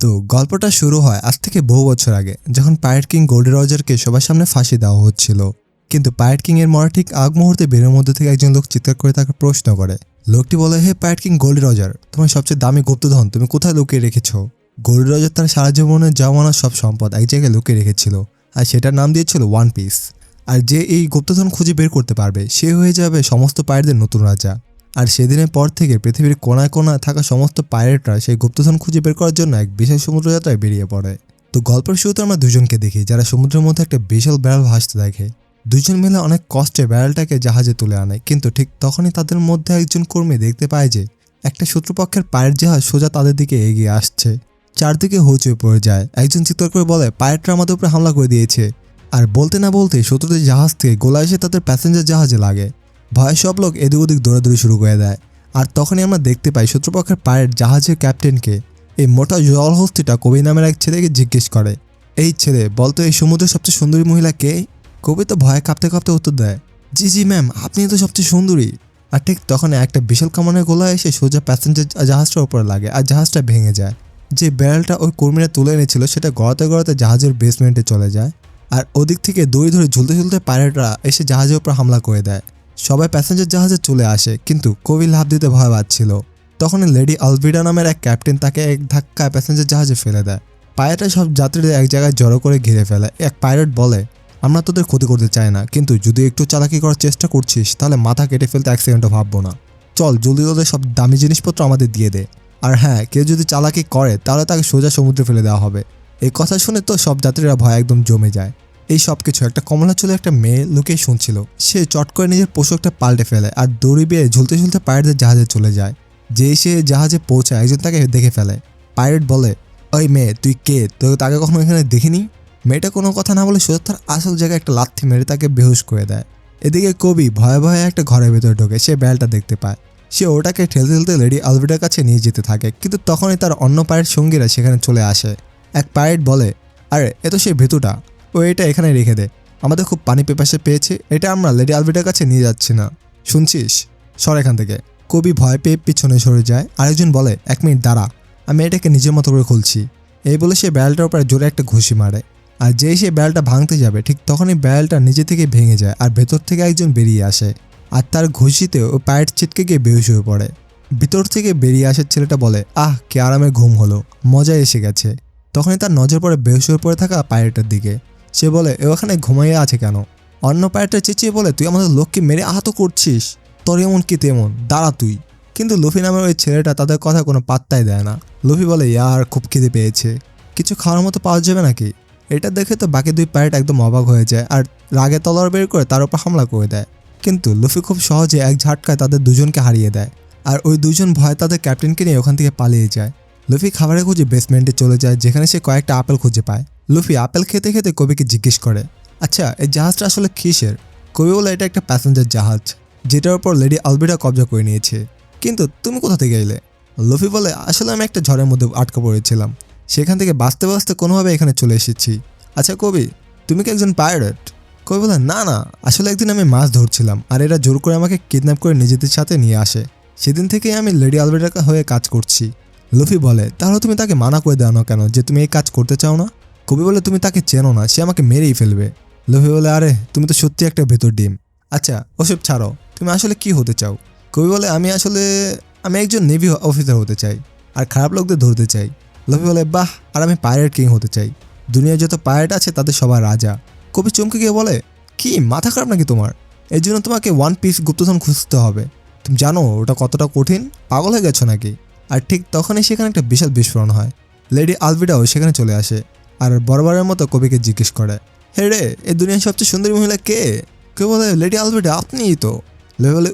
তো গল্পটা শুরু হয় আজ থেকে বহু বছর আগে, যখন পাইরেট কিং গোল্ডি রজারকে সবার সামনে ফাঁসি দেওয়া হচ্ছিল। কিন্তু পাইরেট কিং এর মরা ঠিক আগ মুহূর্তে বেরের মধ্যে থেকে একজন লোক চিৎকার করে তাকে প্রশ্ন করে। লোকটি বলে, হে পাইরেট কিং গোল্ডি রজার, তোমার সবচেয়ে দামি গুপ্তধন তুমি কোথায় লুকিয়ে রেখেছো? গোল্ডি রজার তার সারা জীবনের জমানো সব সম্পদ এক জায়গায় লুকিয়ে রেখেছিল, আর সেটার নাম দিয়েছিল ওয়ান পিস। আর যে এই গুপ্তধন খুঁজে বের করতে পারবে সে হয়ে যাবে সমস্ত পাইরেটদের নতুন রাজা। আর সেদিনের পর থেকে পৃথিবীর কোনায় কোনায় থাকা সমস্ত পাইরেটরা সেই গুপ্তধন খুঁজে বের করার জন্য এক বিশাল সমুদ্রযাত্রায় বেরিয়ে পড়ে। তো গল্পের শুরুতে আমরা দুজনকে দেখি যারা সমুদ্রের মধ্যে একটা বিশাল ব্যারেল ভাসতে দেখে। দুজন মিলে অনেক কষ্টে ব্যারেলটাকে জাহাজে তুলে আনে, কিন্তু ঠিক তখনই তাদের মধ্যে একজন কর্মী দেখতে পায় যে একটা শত্রুপক্ষের পাইরেট জাহাজ সোজা তাদের দিকে এগিয়ে আসছে। চারদিকে হইচই পড়ে যায়। একজন চিৎকার করে বলে, পাইরেটরা আমাদের উপরে হামলা করে দিয়েছে। আর বলতে না বলতে শত্রুদের জাহাজ থেকে গোলা এসে তাদের প্যাসেঞ্জার জাহাজে লাগে। ভয়ে সব লোক এদিক ওদিক দৌড়াদৌড়ি শুরু করে দেয়। আর তখনই আমরা দেখতে পাই শত্রুপক্ষের পাইরেট জাহাজের ক্যাপ্টেনকে এই মোটা জলহস্তিটা কবি নামের এক ছেলেকে জিজ্ঞেস করে, এই ছেলে বলতো এই সমুদ্রের সবচেয়ে সুন্দরী মহিলা কে? কবি তো ভয়ে কাঁপতে কাঁপতে উত্তর দেয়, জি জি ম্যাম, আপনি তো সবচেয়ে সুন্দরী। আর ঠিক তখন একটা বিশাল কামানের গোলা এসে সোজা প্যাসেঞ্জার জাহাজটার উপরে লাগে আর জাহাজটা ভেঙে যায়। যে ব্যারেলটা ওই কর্মীরা তুলে এনেছিল সেটা গড়াতে গড়াতে জাহাজের বেসমেন্টে চলে যায়। আর ওদিক থেকে দড়ি ধরে ঝুলতে ঝুলতে পাইরেটরা এসে জাহাজের উপর হামলা করে দেয়। সবাই প্যাসেঞ্জার জাহাজে চলে আসে, কিন্তু কবি লাফ দিতে ভয় পাচ্ছিল। তখনই লেডি আলভিডা নামের এক ক্যাপ্টেন তাকে এক ধাক্কায় প্যাসেঞ্জার জাহাজে ফেলে দেয়। পাইরেটরা সব যাত্রীদের এক জায়গায় জড়ো করে ঘিরে ফেলে। এক পাইরেট বলে, আমরা তোদের ক্ষতি করতে চাই না, কিন্তু যদি একটু চালাকি করার চেষ্টা করছিস তাহলে মাথা কেটে ফেলতে এক সেকেন্ডও ভাববো না। চল জলদি তোদের সব দামি জিনিসপত্র আমাদের দিয়ে দে। আর হ্যাঁ, কেউ যদি চালাকি করে তাহলে তাকে সোজা সমুদ্রে ফেলে দেওয়া হবে। এই কথা শুনে তো সব যাত্রীরা ভয় একদম জমে যায়। এই সব কিছু একটা কমলা চুলে একটা মেয়ে লুকিয়ে শুনছিল। সে চট করে নিজের পোশাকটা পাল্টে ফেলে আর দড়ি বেয়ে ঝুলতে ঝুলতে পাইরেটদের জাহাজে চলে যায়। যেই সে জাহাজে পৌঁছায় একজন তাকে দেখে ফেলে। পাইরেট বলে, ওই মেয়ে তুই কে? তো তাকে কখনো এখানে দেখিনি। মেয়েটা কোনো কথা না বলে সোজা তার আসল জায়গায় একটা লাথি মেরে তাকে বেহুশ করে দেয়। এদিকে কবি ভয়ে ভয়ে একটা ঘরের ভেতরে ঢোকে। সে ব্যালটা দেখতে পায়। সে ওটাকে ঠেলতে ঠেলতে লেডি আলভিডার কাছে নিয়ে যেতে থাকে, কিন্তু তখনই তার অন্য পাইরেট সঙ্গীরা সেখানে চলে আসে। এক পাইরেট বলে, আরে এ তো সেই ভেতুটা, ও এটা এখানে রেখে দে, আমাদের খুব পানি পেপাসে পেয়েছে, এটা আমরা লেডি আলভিডার কাছে নিয়ে যাচ্ছি না, শুনছিস? সর এখান থেকে। কবি ভয় পেয়ে পিছনে সরে যায়। আরেকজন বলে, এক মিনিট দাঁড়া, আমি এটাকে নিজের মতো করে খুলছি। এই বলে সে ব্যারেলটার উপরে জোরে একটা ঘুষি মারে। আর যেই সে ব্যারেলটা ভাঙতে যাবে ঠিক তখনই ব্যারেলটা নিজে থেকে ভেঙে যায় আর ভেতর থেকে একজন বেরিয়ে আসে। আর তার ঘুষিতে ও পাইরেট ছিটকে গিয়ে বেহুশ হয়ে পড়ে। ভিতর থেকে বেরিয়ে আসার ছেলেটা বলে, আহ কি আরামের ঘুম হলো, মজা এসে গেছে। তখনই তার নজর পড়ে বেহুশ হয়ে পড়ে থাকা পাইরেটের দিকে। সে বলে, এ ওখানে ঘুমাইয়া আছে কেন? অন্য পাইরেটটা চেঁচিয়ে বলে, তুই আমাদের লোককে মেরে আহত করছিস, তোর এমন কি তেমন, দাঁড়া তুই। কিন্তু লুফি নামের ওই ছেলেটা তাদের কথা কোনো পাত্তাই দেয় না। লুফি বলে, ইয়ার খুব খিদে পেয়েছে, কিছু খাওয়ার মতো পাওয়া যাবে নাকি? এটা দেখে তো বাকি দুই পাইরেট একদম অবাক হয়ে যায় আর রাগে তলোয়ার বের করে তার উপর হামলা করে দেয়। কিন্তু লুফি খুব সহজে এক ঝাটকায় তাদের দুজনকে হারিয়ে দেয়। আর ওই দুজন ভয় তাদের ক্যাপ্টেনকে নিয়ে ওখান থেকে পালিয়ে যায়। লুফি খাবারের খুঁজে বেসমেন্টে চলে যায়, যেখানে সে কয়েকটা আপেল খুঁজে পায়। লুফি আপেল খেতে খেতে কবিকে জিজ্ঞেস করে, আচ্ছা এই জাহাজটা আসলে কিসের? কবি বলে, এটা একটা প্যাসেঞ্জার জাহাজ, যেটার উপর লেডি আলভিডা কবজা করে নিয়েছে। কিন্তু তুমি কোথা থেকে এলে? লুফি বলে, আসলে আমি একটা ঝড়ের মধ্যে আটকা পড়েছিলাম, সেখান থেকে বাঁচতে বাঁচতে কোনোভাবে এখানে চলে এসেছি। আচ্ছা কবি, তুমি কি একজন পাইরেট? কবি বলে, না না, আসলে একদিন আমি মাছ ধরছিলাম আর এরা জোর করে আমাকে কিডন্যাপ করে নিজেদের সাথে নিয়ে আসে। সেদিন থেকেই আমি লেডি আলভিডার হয়ে কাজ করছি। লুফি বলে, তাহলে তুমি তাকে মানা করে দাও না কেন যে তুমি এই কাজ করতে চাও না? কবি বলে, তুমি তাকে চেনো না, সে আমাকে মেরেই ফেলবে। লুফি বলে, আরে তুমি তো সত্যি একটা ভেতর ডিম। আচ্ছা ওসব ছাড়ো, তুমি আসলে কি হতে চাও? কবি বলে, আমি একজন নেভি অফিসার হতে চাই আর খারাপ লোকদের ধরতে চাই। লুফি বলে, বাহ, আর আমি পাইরেট কিং হতে চাই, দুনিয়ায় যত পাইরেট আছে তাদের সবার রাজা। কবি চমকে গিয়ে বলে, কি মাথা খারাপ নাকি তোমার? এর জন্য তোমাকে ওয়ান পিস গুপ্তধন খুঁজতে হবে, তুমি জানো ওটা কতটা কঠিন? পাগল হয়ে গেছো নাকি? আর ঠিক তখনই সেখানে একটা বিশাল বিস্ফোরণ হয়। লেডি আলভিডাও সেখানে চলে আসে আর বরাবরের মতো কবিকে জিজ্ঞেস করে, হে রে, এই দুনিয়ার সবচেয়ে সুন্দরী মহিলা কে? কেউ বলে, লেডি আলভিডা, আপনিই তো। লেডি বলে,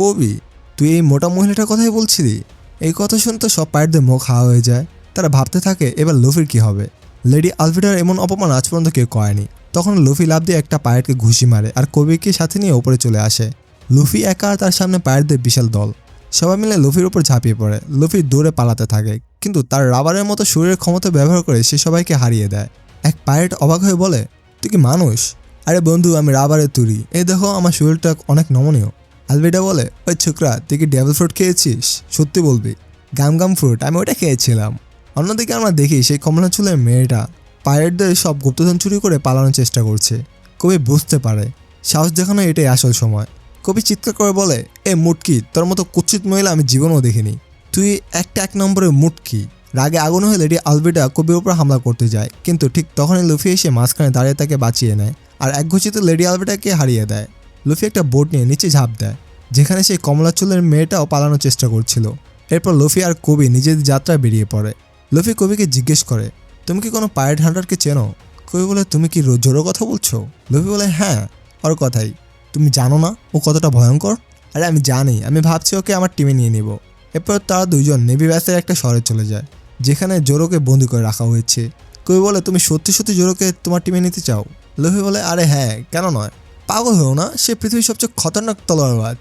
কবি, তুই এই মোটা মহিলাটার কথাই বলছিলি? এই কথা শুনতে সব পাইরেটদের মুখ হাওয়া হয়ে যায়। তারা ভাবতে থাকে এবার লুফির কি হবে। লেডি আলভিডার এমন অপমান আজ পর্যন্ত কেউ করেনি। তখন লুফি লাফ দিয়ে একটা পাইরেটকে ঘুষি মারে আর কবিকে সাথে নিয়ে উপরে চলে আসে। লুফি একা আর তার সামনে পাইরেটদের বিশাল দল। সবাই মিলে লুফির উপর ঝাঁপিয়ে পড়ে। লুফি দৌড়ে পালাতে থাকে, কিন্তু তার রাবারের মতো শরীরের ক্ষমতা ব্যবহার করে সে সবাইকে হারিয়ে দেয়। এক পাইরেট অবাক হয়ে বলে, তুই কি মানুষ? আরে বন্ধু, আমি রাবারের তৈরি, এই দেখো আমার শরীরটা অনেক নমনীয়। আলভিডা বলে, ওই ছোকরা, তুই কি ডেভিল ফ্রুট খেয়েছিস? সত্যি বলবি? গাম গাম ফ্রুট, আমি ওটা খেয়েছিলাম। অন্যদিকে আমরা দেখি সেই কমলা চুলের মেয়েটা পাইরেটদের সব গুপ্তধন চুরি করে পালানোর চেষ্টা করছে। কবি বুঝতে পারে সাহস দেখানো এটাই আসল সময়। কবি চিৎকার করে বলে, এ মুটকি, তোর মতো কুৎসিত মহিলা আমি জীবনেও দেখিনি। তুই এক নম্বরের মুটকি। রাগে আগুন হয়ে লেডি আলভিডা কবির উপর হামলা করতে যায়, কিন্তু ঠিক তখনই লুফি এসে মাঝখানে দাঁড়িয়ে তাকে বাঁচিয়ে নেয় আর একঘোষিত লেডি আলভিডাকে হারিয়ে দেয়। লুফি একটা বোট নিয়ে নিচে ঝাঁপ দেয়, যেখানে সেই কমলা চুলের মেয়েটাও পালানোর চেষ্টা করছিল। এরপর লুফি আর কবি নিজেদের যাত্রায় বেরিয়ে পড়ে। লুফি কবিকে জিজ্ঞেস করে, তুমি কি কোনো পাইরেট হান্টারকে চেনো? কবি বলে, তুমি কি জোরো কথা বলছো? লুফি বলে, হ্যাঁ, ওর কথাই। তুমি জানো না ও কতটা ভয়ঙ্কর? আরে আমি জানি, আমি ভাবছি ওকে আমার টিমে নিয়ে নিব। এরপর তারা দুইজন নেভি ব্যাসের একটা শহরে চলে যায়, যেখানে জোরোকে বন্দি করে রাখা হয়েছে। কবি বলে, তুমি সত্যি সত্যি জোরোকে তোমার টিমে নিতে চাও? লুফি বলে, আরে হ্যাঁ, কেন নয়। পাগল হও না, সে পৃথিবীর সবচেয়ে খতরনাক তলোয়ারবাজ।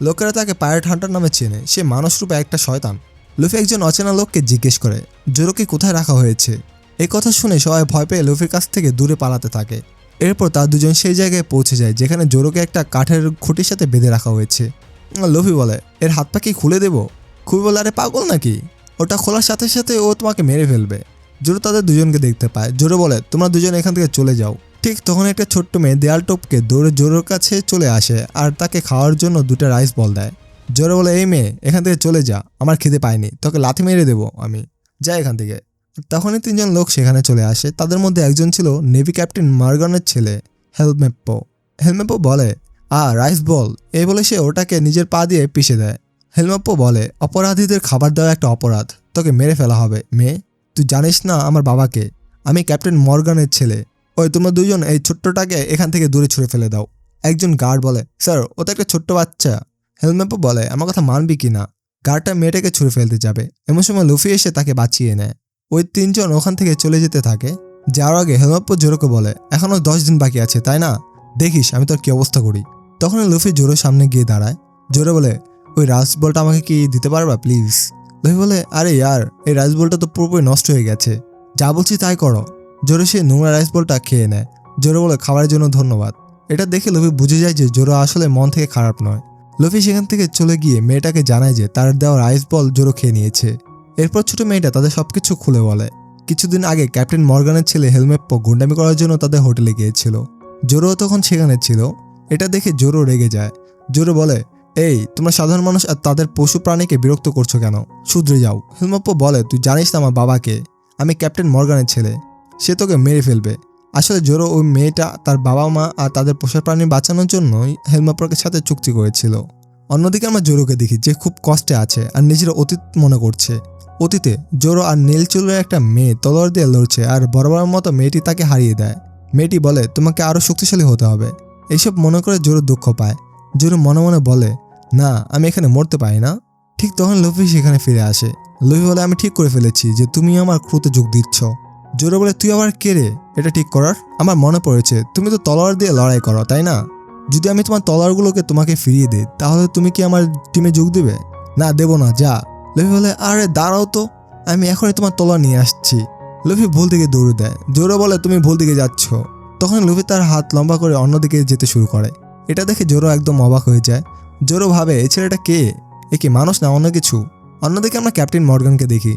লোকেরা তাকে পাইরেট হান্টার নামে চেনে, সে মানুষরূপে একটা শয়তান। লুফি একজন অচেনা লোককে জিজ্ঞেস করে, জোরোকে কোথায় রাখা হয়েছে? এই কথা শুনে সবাই ভয় পেয়ে লুফির কাছ থেকে দূরে পালাতে থাকে। এরপর তার দুজন সেই জায়গায় পৌঁছে যায় যেখানে জোরোকে একটা কাঠের খুঁটির সাথে বেঁধে রাখা হয়েছে। লুফি বলে, এর হাত পা কি খুলে দেবো? খুবই বলে, আরে পাগল নাকি, ওটা খোলার সাথে সাথে ও তোমাকে মেরে ফেলবে। জোরো তাদের দুজনকে দেখতে পায়। জোরো বলে, তোমরা দুজন এখান থেকে চলে যাও। ঠিক তখন একটা ছোট্ট মেয়ে দেয়াল টপকে দৌড়ে জোরোর কাছে চলে আসে আর তাকে খাওয়ার জন্য 2টা রাইস বল দেয়। জোরো বলে, এই মেয়ে, এখান থেকে চলে যা, আমার খিদে পায়নি, তোকে লাথি মেরে দেবো আমি, যা এখান থেকে। তখনই 3জন লোক সেখানে চলে আসে। তাদের মধ্যে একজন ছিল নেভি ক্যাপ্টেন মর্গানের ছেলে হেলমেপ্পো। হেলমেপ্পো বলে, রাইস বল, এই বলে সে ওটাকে নিজের পা দিয়ে পিষে দেয়। হেলমেপ্পো বলে, অপরাধীদের খাবার দেওয়া একটা অপরাধ, তোকে মেরে ফেলা হবে। মেয়ে, তুই জানিস না আমার বাবাকে, আমি ক্যাপ্টেন মর্গানের ছেলে। ওই তোমরা দুজন এই ছোট্টটাকে এখান থেকে দূরে ছুঁড়ে ফেলে দাও। একজন গার্ড বলে, স্যার ও তো একটা ছোট্ট বাচ্চা। হেলমেপ্পো বলে, আমার কথা মানবি কি না? গার্ডটা মেয়েটাকে ছুঁড়ে ফেলতে যাবে, এমন সময় লুফি এসে তাকে বাঁচিয়ে নেয়। ওই 3জন ওখান থেকে চলে যেতে থাকে। যাওয়ার আগে হেলমেপ্পো জোরোকে বলে, এখনো 10 দিন বাকি আছে, তাই না? দেখিস আমি তোর কি অবস্থা করি। তখন লুফি জোরোর সামনে গিয়ে দাঁড়ায়। জোরো বলে, ওই রাইস বলটা আমাকে কি দিতে পারবা প্লিজ? লুফি বলে, আরে ইয়ার, এই রাইস বলটা তো পুরোপুরি নষ্ট হয়ে গেছে, যা বলছি তাই করো। জোরো সে নোংরা রাইস বলটা খেয়ে নেয়। জোরো বলে, খাবারের জন্য ধন্যবাদ। এটা দেখে লুফি বুঝে যায় যে জোরো আসলে মন থেকে খারাপ নয়। লুফি সেখান থেকে চলে গিয়ে মেয়েটাকে জানায় যে তার দেওয়া রাইস বল জোরো খেয়ে নিয়েছে। এরপর ছোট মেয়েটা তাদের সবকিছু খুলে বলে। কিছুদিন আগে ক্যাপ্টেন মর্গানের ছেলে হেলমেপ্পো গুন্ডামি করার জন্য তাদের হোটেলে গিয়েছিল। জোরো তখন সেখানে ছিল। এটা দেখে জোরো রেগে যায়। জোরো বলে, এই তোমরা সাধারণ মানুষ আর তাদের পশু প্রাণীকে বিরক্ত করছো কেন? শুধরে যাও। হেলমেপ্পো বলে, তুই জানিস না আমার বাবাকে, আমি ক্যাপ্টেন মর্গানের ছেলে, সে তোকে মেরে ফেলবে। আসলে জোরো ওই মেয়েটা তার বাবা মা আর তাদের পোষা প্রাণী বাঁচানোর জন্যই হেলমেপ্পোর সাথে চুক্তি করেছিল। অন্যদিকে আমরা জোরোকে দেখি যে খুব কষ্টে আছে আর নিজের অতীত মনে করছে। অতীতে জোরো আর নীল চুলের একটা মেয়ে তলোয়ার দিয়ে লড়ছে আর বরাবরের মতো মেয়েটি তাকে হারিয়ে দেয়। মেয়েটি বলে, তোমাকে আরও শক্তিশালী হতে হবে। এইসব মনে করে জোরো দুঃখ পায়। জোরো মনে মনে বলে, না, আমি এখানে মরতে পারি না। ঠিক তখন লুফি সেখানে ফিরে আসে। লুফি বলে, আমি ঠিক করে ফেলেছি যে তুমি আমার ক্রুতে যোগ দিচ্ছ। জোরো বলে, তুই আবার কে রে এটা ঠিক করার? আমার মনে পড়েছে তুমি তো তলোয়ার দিয়ে লড়াই করো, তাই না? যদি আমি তোমার তলোয়ারগুলোকে তোমাকে ফিরিয়ে দিই তাহলে তুমি কি আমার টিমে যোগ দিবে? না, দেবো না, যা। লুফি বলে, আরে দাঁড়াও তো, আমি এখনই তোমার তলোয়ার নিয়ে আসছি। লুফি ভুল দিকে দৌড়ে দেয়। জোরো বলে, তুমি ভুল দিকে যাচ্ছ। তখন লুফি তার হাত লম্বা করে অন্যদিকে যেতে শুরু করে। এটা দেখে জোরো একদম অবাক হয়ে যায়। জোরো ভাবে, এই ছেলেটা কে? এ কি মানুষ না অন্য কিছু? অন্যদিকে আমরা ক্যাপ্টেন মর্গানকে দেখি,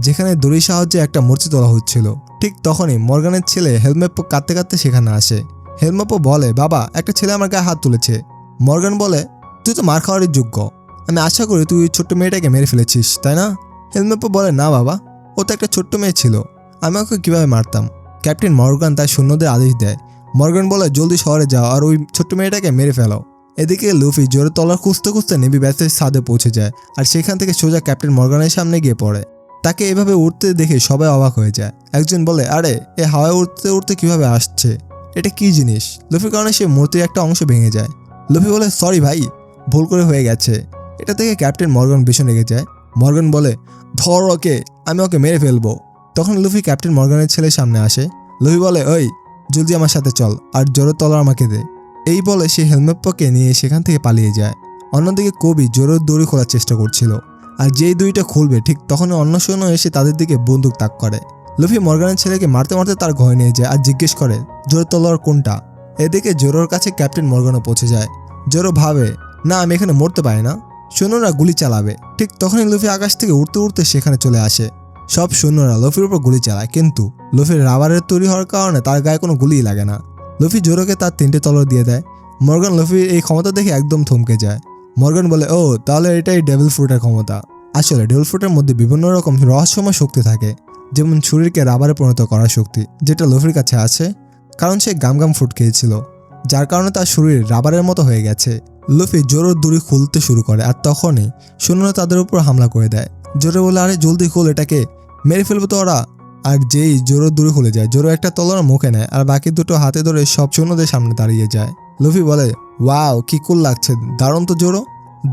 যেখানে দড়ির সাহায্যে একটা মূর্তি তোলা হচ্ছিল। ঠিক তখনই মর্গানের ছেলে হেলমেপ্পো কাঁদতে কাঁদতে সেখানে আসে। হেলমেপ্পো বলে, বাবা, একটা ছেলে আমার গায়ে হাত তুলেছে। মর্গান বলে, তুই তো মার খাওয়ারই যোগ্য, আমি আশা করি তুই ছোট্ট মেয়েটাকে মেরে ফেলেছিস, তাই না? হেলমেপ্পো বলে, না বাবা, ও তো একটা ছোট্ট মেয়ে ছিল, আমি ওকে কীভাবে মারতাম? ক্যাপ্টেন মর্গান তার সৈন্যদের আদেশ দেয়। মর্গান বলে, জলদি শহরে যাও আর ওই ছোট্ট মেয়েটাকে মেরে ফেলো। এদিকে লুফি জোরে তলার খুঁজতে খুঁজতে নেভি ব্যাসের ছাদে পৌঁছে যায় আর সেখান থেকে সোজা ক্যাপ্টেন মর্গানের সামনে গিয়ে পড়ে। তাকে এভাবে উঠতে দেখে সবাই অবাক হয়ে যায়। একজন বলে, আরে এ হাওয়ায় উঠতে উঠতে কিভাবে আসছে, এটা কি জিনিস? লুফির কারণে সে মূর্তির একটা অংশ ভেঙে যায়। লুফি বলে, সরি ভাই, ভুল করে হয়ে গেছে। এটা থেকে ক্যাপ্টেন মর্গান ভীষণ রেগে যায়। মর্গান বলে, ধর ওকে, আমি ওকে মেরে ফেলবো। তখন লুফি ক্যাপ্টেন মর্গানের ছেলের সামনে আসে। লুফি বলে, ওই জলদি আমার সাথে চল আর জোরে তলোয়ার আমাকে দে। এই বলে সে হেলমেপ্পোকে নিয়ে সেখান থেকে পালিয়ে যায়। অন্যদিকে কবি জোরের দড়ি খোলার চেষ্টা করছিল আর যেই দুইটা খুলবে ঠিক তখনই অন্য সৈন্য এসে তাদের দিকে বন্দুক তাক করে। লুফি মর্গানের ছেলেকে মারতে মারতে তার ঘরে নিয়ে যায় আর জিজ্ঞেস করে, জোরের তলোয়ার কোনটা? এদিকে জোরোর কাছে ক্যাপ্টেন মর্গানও পৌঁছে যায়। জোরো ভাবে, না, আমি এখানে মরতে পারি না, সৈন্যরা গুলি চালাবে। ঠিক তখনই লুফি আকাশ থেকে উড়তে উড়তে সেখানে চলে আসে। সব সৈন্যরা লুফির উপর গুলি চালায়, কিন্তু লুফির রাবারের তৈরি হওয়ার কারণে তার গায়ে কোনো গুলিই লাগে না। লুফি জোরোকে তার 3টে তলোয়ার দিয়ে দেয়। মর্গান লুফির এই ক্ষমতা দেখে একদম থমকে যায়। মর্গান বলে, ও তাহলে এটাই ডেভিল ফ্রুটের ক্ষমতা। আসলে ডেভিল ফ্রুটের মধ্যে বিভিন্ন রকম রহস্যময় শক্তি থাকে, যেমন শরীরকে রাবারে পরিণত করার শক্তি, যেটা লুফির কাছে আছে কারণ সে গাম ফ্রুট খেয়েছিল, যার কারণে তার শরীর রাবারের মতো হয়ে গেছে। লুফি জোরোর দড়ি খুলতে শুরু করে, আর তখনই সৈন্যরা তাদের উপর হামলা করে দেয়। জোরো বলে, আরে জলদি খোল এটাকে, মেরে ফেলবো তো ওরা। আর যেই জোরোর দড়ি খুলে যায়, জোরো একটা তলোয়ার মুখে নেয় আর বাকি দুটো হাতে ধরে সব সৈন্যদের সামনে দাঁড়িয়ে যায়। লুফি বলে, ওয়াও কি কুল লাগছে, দারুণ তো জোরো।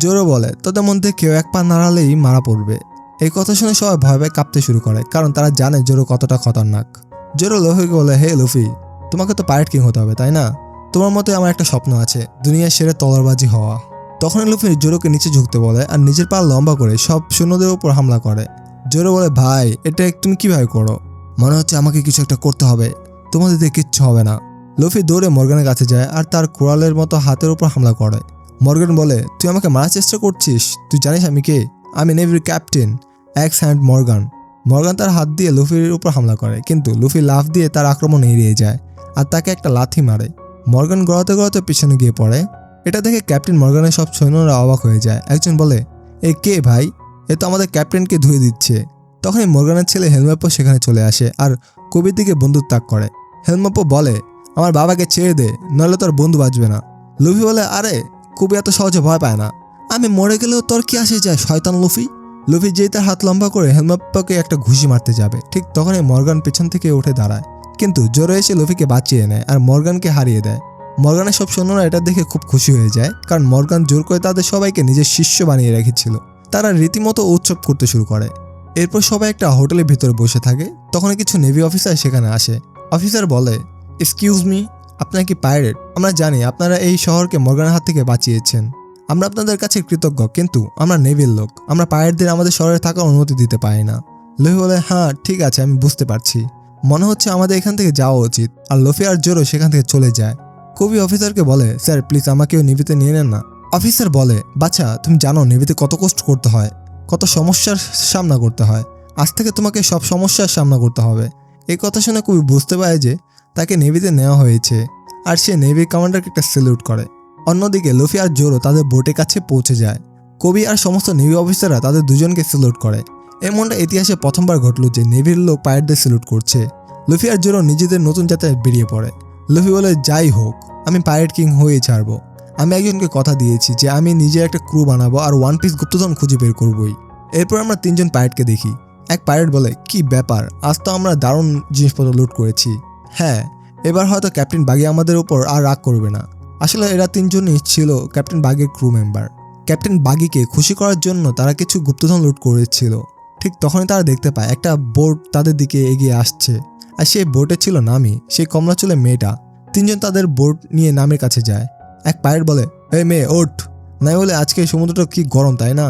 জোরো বলে, তোদের মধ্যে কেউ এক পা নাড়ালেই মারা পড়বে। এই কথা শুনে সবাই ভয় ভয়ে কাঁপতে শুরু করে, কারণ তারা জানে জোরো কতটা খতরনাক। জোরো লুফিকে বলে, হে লুফি, তোমাকে তো পাইরেট কিং হতে হবে তাই না? তোমার মতে আমার একটা স্বপ্ন আছে, দুনিয়ার সেরা তলোয়ারবাজি হওয়া। তখন লুফি জোরোকে নিচে ঝুঁকতে বলে আর নিজের পা লম্বা করে সব সৈন্যদের উপর হামলা করে। জোরো বলে, ভাই এটা তুমি কিভাবে করো? মনে হচ্ছে আমাকে কিছু একটা করতে হবে, তোমাদের দিয়ে কিচ্ছু হবে না। লুফি দৌড়ে মর্গানের কাছে যায় আর তার কোরালের মতো হাতের উপর হামলা করে। মর্গান বলে, তুই আমাকে মারার চেষ্টা করছিস? তুই জানিস আমি কে? আমি নেভির captain X hand Morgan. Morgan তার হাত দিয়ে লুফির উপর হামলা করে, কিন্তু লুফি লাফ দিয়ে তার আক্রমণ এড়িয়ে যায় আর তাকে একটা লাথি মারে। মর্গান গড়াতে গড়াতে পিছনে গিয়ে পড়ে। এটা দেখে ক্যাপ্টেন মর্গানের সব সৈন্যরা অবাক হয়ে যায়। একজন বলে, এ কে ভাই? এ তো আমাদের ক্যাপ্টেনকে ধুয়ে দিচ্ছে। তখনই মর্গানের ছেলে হেলমেপো সেখানে চলে আসে আর কবির দিকে বন্দুক তাক করে। হেলমেপো বলে, আমার বাবাকে ছেড়ে দে, নইলে তোর বন্ধু বাঁচবে না। লুফি বলে, আরে কবি এত সহজে ভয় পায় না, আমি মরে গেলেও তোর কি আসে যায় শয়তান লুফি। লুফি যেই তার হাত লম্বা করে হেলমেপোকে একটা ঘুষি মারতে যাবে, ঠিক তখনই মর্গান পেছন থেকে উঠে দাঁড়ায়, কিন্তু জোরে এসে লুফিকে বাঁচিয়ে নেয় আর মর্গানকে হারিয়ে দেয়। মর্গানের সব সৈন্যরা এটা দেখে খুব খুশি হয়ে যায়, কারণ মর্গান জোর করে তাদের সবাইকে নিজের শিষ্য বানিয়ে রেখেছিল। তারা রীতিমতো উৎসব করতে শুরু করে। এরপর সবাই একটা হোটেলের ভিতরে বসে থাকে। তখন কিছু নেভি অফিসার সেখানে আসে। অফিসার বলে, এক্সকিউজ মি, আপনারা কি পাইরেট? আমরা জানি আপনারা এই শহরকে মর্গানের হাত থেকে বাঁচিয়েছেন। আমরা আপনাদের কাছে কৃতজ্ঞ, কিন্তু আমরা নেভির লোক, আমরা পাইরেটদের আমাদের শহরে থাকার অনুমতি দিতে পারি না। লুফি বলে, হ্যাঁ ঠিক আছে, আমি বুঝতে পারছি, মনে হচ্ছে আমাদের এখান থেকে যাওয়া উচিত। আর লুফি আর জোরো সেখান থেকে চলে যায়। কবি অফিসারকে বলে, স্যার প্লিজ আমাকেও নেভিতে নিয়ে নেন না। অফিসার বলে, বাচ্চা তুমি জানো নেভিতে কত কষ্ট করতে হয়, কত সমস্যার সামনা করতে হয়, আজ থেকে তোমাকে সব সমস্যার সামনা করতে হবে। এই কথা শুনে কবি বুঝতে পারে যে তাকে নেভিতে নেওয়া হয়েছে, আর সে নেভি কমান্ডারকে একটা স্যালুট করে। অন্যদিকে লুফি আর জোরো তাদের বোটের কাছে পৌঁছে যায়। কবি আর সমস্ত নেভি অফিসাররা তাদের দুজনকে স্যালুট করে। এমনটা ইতিহাসে প্রথমবার ঘটল যে নেভির লোক পাইরেটদের স্যালুট করছে। লুফি আর জোরো নিজেদের নতুন যাত্রায় বেরিয়ে পড়ে। লুফি বলে, যাই হোক আমি পাইরেট কিং হয়ে ছাড়বো। আমি একজনকে কথা দিয়েছি যে আমি নিজের একটা ক্রু বানাবো আর ওয়ান পিস গুপ্তধন খুঁজে বের করবোই। এরপর আমরা 3জন পাইরেটকে দেখি। এক পাইরেট বলে, কি ব্যাপার, আজ তো আমরা দারুণ জিনিসপত্র লুট করেছি। হ্যাঁ, এবার হয়তো ক্যাপ্টেন বাগি আমাদের উপর আর রাগ করবে না। আসলে এরা 3জনই ছিল ক্যাপ্টেন বাগির ক্রু মেম্বার। ক্যাপ্টেন বাগিকে খুশি করার জন্য তারা কিছু গুপ্তধন লুট করেছিল। ঠিক তখনই তারা দেখতে পায় একটা বোট তাদের দিকে এগিয়ে আসছে, আর সেই বোটে ছিল নামি, সেই কমলা চুলের মেয়েটা। 3জন তাদের বোট নিয়ে নামের কাছে যায়। এক পাইরেট বলে, এই মেয়ে ওঠ। নাই বলে, আজকে সমুদ্রটা কি গরম তাই না?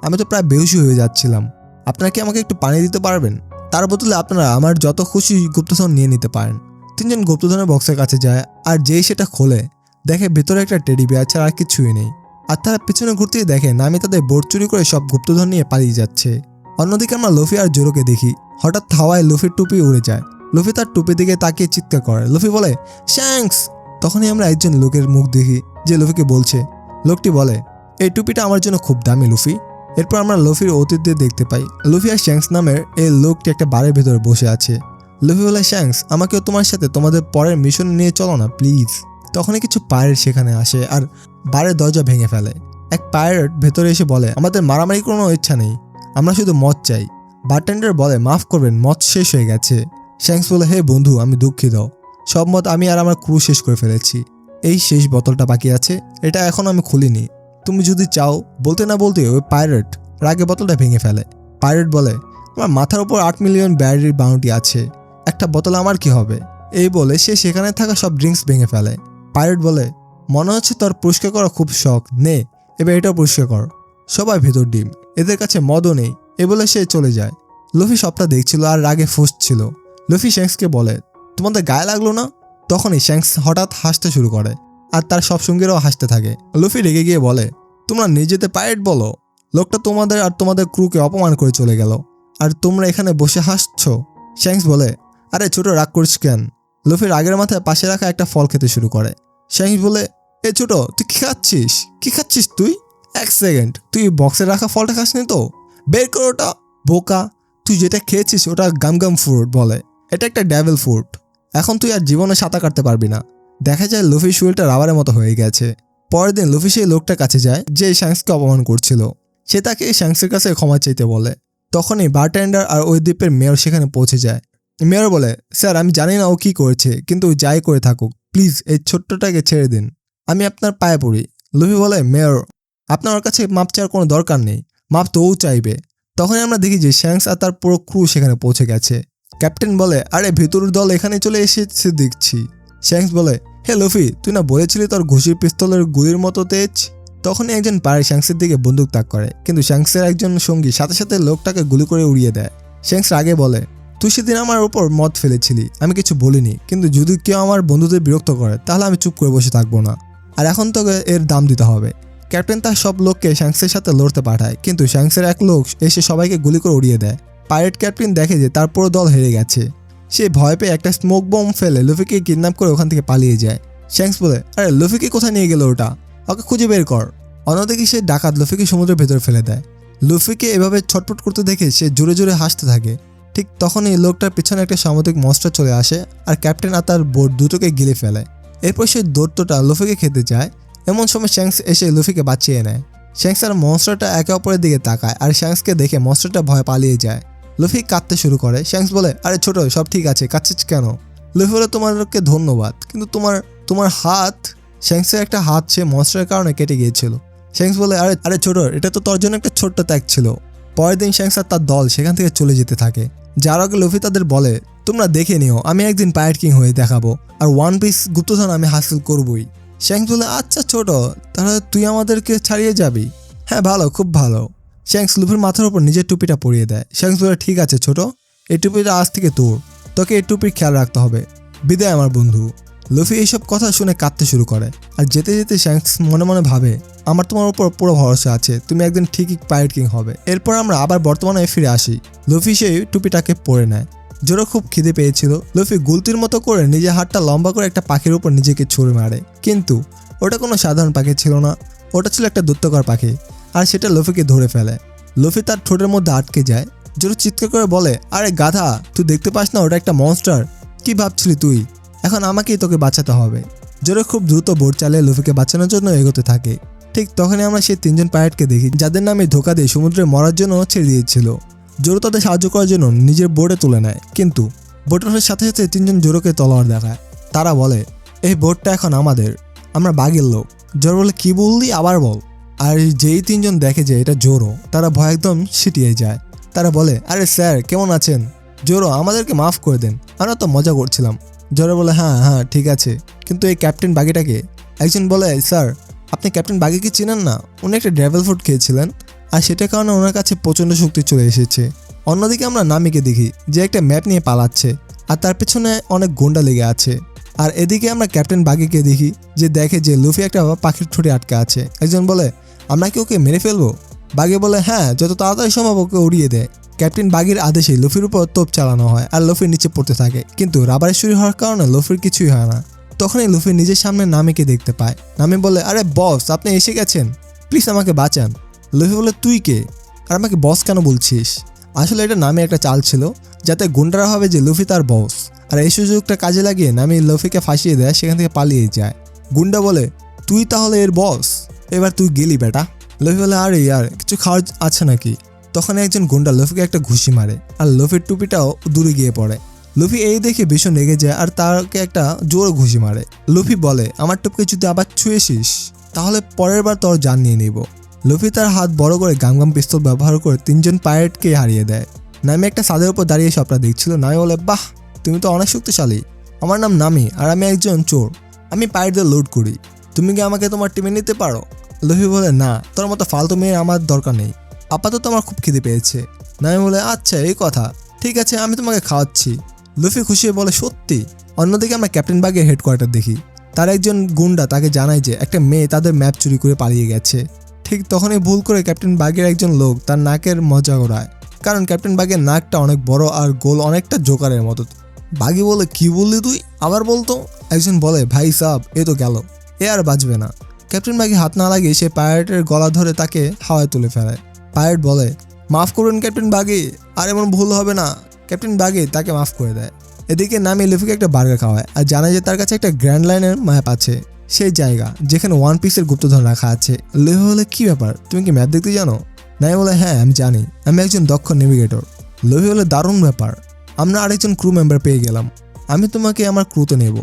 আমি তো প্রায় বেহুশি হয়ে যাচ্ছিলাম, আপনারা কি আমাকে একটু পানি দিতে পারবেন? তার বদলে আপনারা আমার যত খুশি গুপ্তধন নিয়ে নিতে পারেন। 3জন গুপ্তধনের বক্সের কাছে যায়, আর যেই সেটা খোলে দেখে ভেতরে একটা টেডি বিয়ার ছাড়া আর কিছুই নেই। আর তারা পিছনে ঘুরতেই দেখে নামি তাদের বোট চুরি করে সব গুপ্তধন নিয়ে পালিয়ে যাচ্ছে। অন্যদিকে আমরা লুফি আর জোরোকে দেখি। হঠাৎ হাওয়ায় লুফির টুপি উড়ে যায়। লুফি তার টুপির দিকে তাকিয়ে চিৎকার করে। লুফি বলে, শ্যাঙ্কস। তখনই আমরা একজন লোকের মুখ দেখি যে লুফিকে বলছে। লোকটি বলে, এই টুপিটা আমার জন্য খুব দামি লুফি। এরপর আমরা লুফির অতীতদের দেখতে পাই। লুফি আর শ্যাঙ্কস নামের এই লোকটি একটা বারের ভেতরে বসে আছে। লুফি বলে, শ্যাঙ্কস আমাকেও তোমার সাথে তোমাদের পরের মিশন নিয়ে চলো না প্লিজ। তখনই কিছু পাইরেট সেখানে আসে আর বারের দরজা ভেঙে ফেলে। এক পাইরেট ভেতরে এসে বলে, আমাদের মারামারি কোনো ইচ্ছা নেই, আমরা শুধু মদ চাই। বারটেন্ডার বলে, মাফ করবেন, মদ শেষ হয়ে গেছে। শ্যাঙ্কস বলে, হে বন্ধু আমি দুঃখিত, সব মদ আমি আর আমার ক্রু শেষ করে ফেলেছি। এই শেষ বোতলটা বাকি আছে, এটা এখনো আমি খুলিনি, তুমি যদি চাও। বলতে না বলতে ওই পাইরেট রাগে বোতলটা ভেঙে ফেলে। পাইরেট বলে, আমার মাথার উপর 8 মিলিয়ন ব্যারের বাউন্টি আছে, একটা বোতল আমার কি হবে? এই বলে সে সেখানে থাকা সব ড্রিঙ্কস ভেঙে ফেলে। পাইরেট বলে, মনে হচ্ছে তোর পরিষ্কার করা খুব শখ, নে এবার এটাও পরিষ্কার কর। সবাই ভেতর ডিম, এদের কাছে মদও নেই। এ বলে সে চলে যায়। লুফি সবটা দেখছিল আর রাগে ফুঁসছিল। লুফি শ্যাঙ্কসকে বলে, তোমাদের গায়ে লাগলো না? তখনই শ্যাঙ্কস হঠাৎ হাসতে শুরু করে, আর তার সব সঙ্গীরাও হাসতে থাকে। লুফি রেগে গিয়ে বলে, তোমরা নিজেতে পাইরেট বলো? লোকটা তোমাদের আর তোমাদের ক্রুকে অপমান করে চলে গেল, আর তোমরা এখানে বসে হাসছো। শ্যাঙ্কস বলে, আরে ছোট রাগ করিস কেন? লুফি রাগের মাথায় পাশে রাখা একটা ফল খেতে শুরু করে। শ্যাঙ্কস বলে, এ ছোট, তুই কি খাচ্ছিস? কি খাচ্ছিস তুই? এক সেকেন্ড, তুই বক্সে রাখা ফলটা খাসনি তো? বের কর ওটা। বোকা, তুই যেটা খেয়েছিস ওটা গাম গাম ফ্রুট বলে। এটা একটা ডেভিল ফ্রুট। এখন তুই আর জীবনে সাঁতার কাটতে পারবি না। দেখা যায় লুফির শরীরটা রাবারের মতো হয়ে গেছে। পরের দিন লুফি সেই লোকটার কাছে যায় যে শ্যাঙ্কসকে অপমান করছিল। সে তাকে শ্যাঙ্কসের কাছে ক্ষমা চাইতে বলে। তখনই বারটেন্ডার আর ওই দ্বীপের মেয়র সেখানে পৌঁছে যায়। মেয়র বলে, স্যার আমি জানি না ও কি করেছে, কিন্তু যাই করে থাকুক প্লিজ এই ছোট্টটাকে ছেড়ে দিন, আমি আপনার পায়ে পড়ি। লুফি বলে, মেয়র আপনার ওর কাছে মাপ চাওয়ার কোনো দরকার নেই, মাপ তো ও চাইবে। তখনই আমরা দেখি যে শ্যাঙ্কস আর তার পুরো ক্রু সেখানে পৌঁছে গেছে। ক্যাপ্টেন বলে, আরে ভিতরের দল এখানে চলে এসেছে দেখছি। শ্যাঙ্কস বলে, হে লুফি, তুই না বলেছিলি তোর ঘুষির পিস্তলের গুলির মতো তেজ? তখনই একজন পায়রেট শ্যাঙ্কসের দিকে বন্দুক তাক করে, কিন্তু শ্যাঙ্কসের একজন সঙ্গী সাথে সাথে লোকটাকে গুলি করে উড়িয়ে দেয়। শ্যাঙ্কস আগে বলে, তুই সেদিন আমার উপর মদ ফেলেছিলি, আমি কিছু বলিনি, কিন্তু যদি কেউ আমার বন্ধুদের বিরক্ত করে তাহলে আমি চুপ করে বসে থাকবো না, আর এখন তোকে এর দাম দিতে হবে। ক্যাপ্টেন তার সব লোককে শ্যাঙ্কসের সাথে লড়তে পাঠায়, কিন্তু শ্যাঙ্কসের এক লোক এসে সবাইকে গুলি করে উড়িয়ে দেয়। পাইরেট ক্যাপ্টেন দেখে যে তার পুরো দল হেরে গেছে। সে ভয় পেয়ে একটা স্মোক বম ফেলে লুফিকে কিডন্যাপ করে ওখান থেকে পালিয়ে যায়। শ্যাঙ্কস বলে, আরে লুফিকে কোথায় নিয়ে গেল ওটা? ওকে খুঁজে বের কর। অন্যদিকে সে ডাকাত লুফিকে সমুদ্রের ভেতরে ফেলে দেয়। লুফিকে এভাবে ছটফট করতে দেখে সে জোরে জোরে হাসতে থাকে। ঠিক তখনই লোকটার পিছনে একটা সামুদ্রিক মনস্টার চলে আসে আর ক্যাপ্টেন আর তার বোট দুটোকে গিলে ফেলে। এরপর সেই দৈত্যটা লুফিকে খেতে যায়। এমন সময় শ্যাঙ্কস এসে লুফিকে বাঁচিয়ে নেয়। শ্যাঙ্কস আর মনস্টারটা একে অপরের দিকে তাকায় আর শ্যাঙ্কসকে দেখে মনস্টারটা ভয় পালিয়ে যায়। লুফি কাঁদতে শুরু করে। শ্যাঙ্কস বলে, আরে ছোট, সব ঠিক আছে, কাঁদছিস কেন? লুফি বলে, তোমাকে ধন্যবাদ, কিন্তু তোমার হাত। শ্যাঙ্কসের একটা হাত সে মনস্টারের কারণে কেটে গিয়েছিল। শ্যাঙ্কস বলে, আরে ছোট, এটা তো তোর জন্য একটা ছোট্ট ত্যাগ ছিল। পরের দিন শ্যাঙ্কস আর তার দল সেখান থেকে চলে যেতে থাকে। যার আগে লুফি তাদের বলে, তোমরা দেখে নিও, আমি একদিন পাইরেট কিং হয়ে দেখাবো, আর ওয়ান পিস গুপ্তধন আমি হাসিল করবই। শ্যাঙ্কস বলে, আচ্ছা ছোট, তাহলে তুই আমাদেরকে ছাড়িয়ে যাবি? হ্যাঁ ভালো, খুব ভালো। শ্যাঙ্কস লুফির মাথার উপর নিজের টুপিটা পরিয়ে দেয়। শ্যাঙ্কস বলে, ঠিক আছে ছোট, এই টুপিটা আজ থেকে তোর, তোকে এই টুপির খেয়াল রাখতে হবে। বিদায় আমার বন্ধু। লুফি এইসব কথা শুনে কাঁদতে শুরু করে। আর যেতে যেতে শ্যাঙ্কস মনে মনে ভাবে, আমার তোমার উপর পুরো ভরসা আছে, তুমি একদিন ঠিকই পাইরেট কিং হবে। এরপর আমরা আবার বর্তমানে ফিরে আসি। লুফি সেই টুপিটাকে পরে নেয়। জোরো খুব খিদে পেয়েছিল। লুফি গুলতির মতো করে নিজের হাতটা লম্বা করে একটা পাখির উপর নিজেকে ছুঁড়ে মারে, কিন্তু ওটা কোনো সাধারণ পাখি ছিল না, ওটা ছিল একটা দৈত্যকর পাখি, আর সেটা লুফিকে ধরে ফেলে। লুফি তার ঠোঁটের মধ্যে আটকে যায়। জোরো চিৎকার করে বলে, আরে গাধা, তুই দেখতে পাস না ওটা একটা মনস্টার? কি ভাবছিলি তুই? এখন আমাকেই তোকে বাঁচাতে হবে। জোরো খুব দ্রুত বোট চালিয়ে লুফিকে বাঁচানোর জন্য এগোতে থাকে। ঠিক তখনই আমরা সেই তিনজন পাইরেটকে দেখি যাদের নামে ধোকা দিয়ে সমুদ্রে মরার জন্য ছেড়ে দিয়েছিল। জোরো তাদের সাহায্য করার জন্য নিজের বোটে তুলে নেয়, কিন্তু বোটের সাথে সাথে তিনজন জোরোকে তলোয়ার দেখায়। তারা বলে, এই বোটটা এখন আমাদের, আমরা বাঘের লোক। জোরো বলে, কি বললি, আবার বল। আর যেই তিনজন দেখে যে এটা জোরো, তারা ভয় একদম সিটিয়ে যায়। তারা বলে, আরে স্যার কেমন আছেন? জোরো, আমাদেরকে মাফ করে দেন, আমরা তো মজা করছিলাম। জোরো বলে, হ্যাঁ হ্যাঁ ঠিক আছে, কিন্তু এই ক্যাপ্টেন বাগিটাকে? একজন বলে, স্যার আপনি ক্যাপ্টেন বাগিকে চেনেন না, উনি একটা ডেভিল ফুড খেয়েছিলেন, আর সেটার কারণে ওনার কাছে প্রচণ্ড শক্তি চলে এসেছে। অন্যদিকে আমরা নামিকে দেখি যে একটা ম্যাপ নিয়ে পালাচ্ছে, আর তার পেছনে অনেক গুন্ডা লেগে আছে। আর এদিকে আমরা ক্যাপ্টেন বাগিকে দেখি যে দেখে যে লুফি একটা পাখির ঠোঁটে আটকে আছে। একজন বলে, আমরা কি ওকে মেরে ফেলবো? বাগি বলে, হ্যাঁ যত তাড়াতাড়ি সম্ভব ওকে উড়িয়ে দেয়। ক্যাপ্টেন বাগির আদেশে লুফির উপর তোপ চালানো হয় আর লুফি নিচে পড়তে থাকে, কিন্তু রাবারের ছুরি হওয়ার কারণে লুফির কিছুই হয় না। তখনই লুফি নিজের সামনে নামিকে দেখতে পায়। নামি বলে, আরে বস, আপনি এসে গেছেন, প্লিজ আমাকে বাঁচান। লুফি বলে, তুই কে, আর আমাকে বস কেন বলছিস? আসলে এটা নামে একটা চাল ছিল, যাতে গুন্ডারা হবে যে লুফি তার বস, আর এই সুযোগটা কাজে লাগিয়ে নামি লুফিকে ফাঁসিয়ে দেয়, সেখান থেকে পালিয়ে যায়। গুন্ডা বলে, তুই তাহলে এর বস, এবার তুই গেলি বেটা। লুফি বলে, আরে ইয়ার কিছু খাওয়ার আছে নাকি? তখন একজন গুন্ডা লুফিকে একটা ঘুষি মারে, আর লুফির টুপিটাও দূরে গিয়ে পড়ে। লুফি এই দেখে ভীষণ রেগে যায় আর তাকে একটা জোর ঘুষি মারে। লুফি বলে, আমার টুপিকে যদি আবার ছুঁয়েছিস তাহলে পরের বার তোর জান নিয়ে নিব। লুফি তার হাত বড় করে গামগাম পিস্তল ব্যবহার করে তিনজন পাইরেটকে হারিয়ে দেয়। নামি একটা ছাদের উপর দাঁড়িয়ে সবটা দেখছিল। নামি বলে, বাহ, তুমি তো অনেক শক্তিশালী। আমার নাম নামি, আর আমি একজন চোর, আমি পাইরেটদের লুট করি। তুমি কি আমাকে তোমার টিমে নিতে পারো? লুফি বলে, না, তোর মতো ফালতু মেয়ে আমার দরকার নেই, আপাতত আমার খুব খিদে পেয়েছে। নামি বলে, আচ্ছা এই কথা, ঠিক আছে আমি তোমাকে খাওয়াচ্ছি। লুফি খুশি হয়ে বলে, সত্যি? অন্যদিকে আমরা ক্যাপ্টেন বাগের হেডকোয়ার্টার দেখি। তার একজন গুন্ডা তাকে জানায় যে একটা মেয়ে তাদের ম্যাপ চুরি করে পালিয়ে গেছে। ঠিক তখনই ভুল করে ক্যাপ্টেন বাগের একজন লোক তার নাকের মজা ওড়ায়, কারণ ক্যাপ্টেন বাগের নাকটা অনেক বড় আর গোল অনেকটা জোকারের মতো। বাগি বলে, কি বললি তুই, আবার বলতো। একজন বলে, ভাই সাব এ তো গেল, এ আর বাঁচবে না। ক্যাপ্টেন বাগি হাত না লাগিয়ে সে পাইরেটের গলা ধরে তাকে হাওয়ায় তুলে ফেলে। পাইরেট বলে, মাফ করুন ক্যাপ্টেন বাগি, আর এমন ভুল হবে না। ক্যাপ্টেন বাগি তাকে মাফ করে দেয়। এদিকে নামি লুফিকে একটা বার্গার খাওয়ায় আর জানায় যে তার কাছে একটা গ্র্যান্ড লাইনের ম্যাপ আছে, সেই জায়গা যেখানে ওয়ান পিসের গুপ্তধন রাখা আছে। লুফি বলে, কি ব্যাপার, তুমি কি ম্যাপ দেখতে জানো? নামি বলে, হ্যাঁ আমি জানি, আমি একজন দক্ষ নেভিগেটর। লুফি বলে, দারুণ ব্যাপার, আমরা আরেকজন ক্রু মেম্বার পেয়ে গেলাম, আমি তোমাকে আমার ক্রুতে নেব।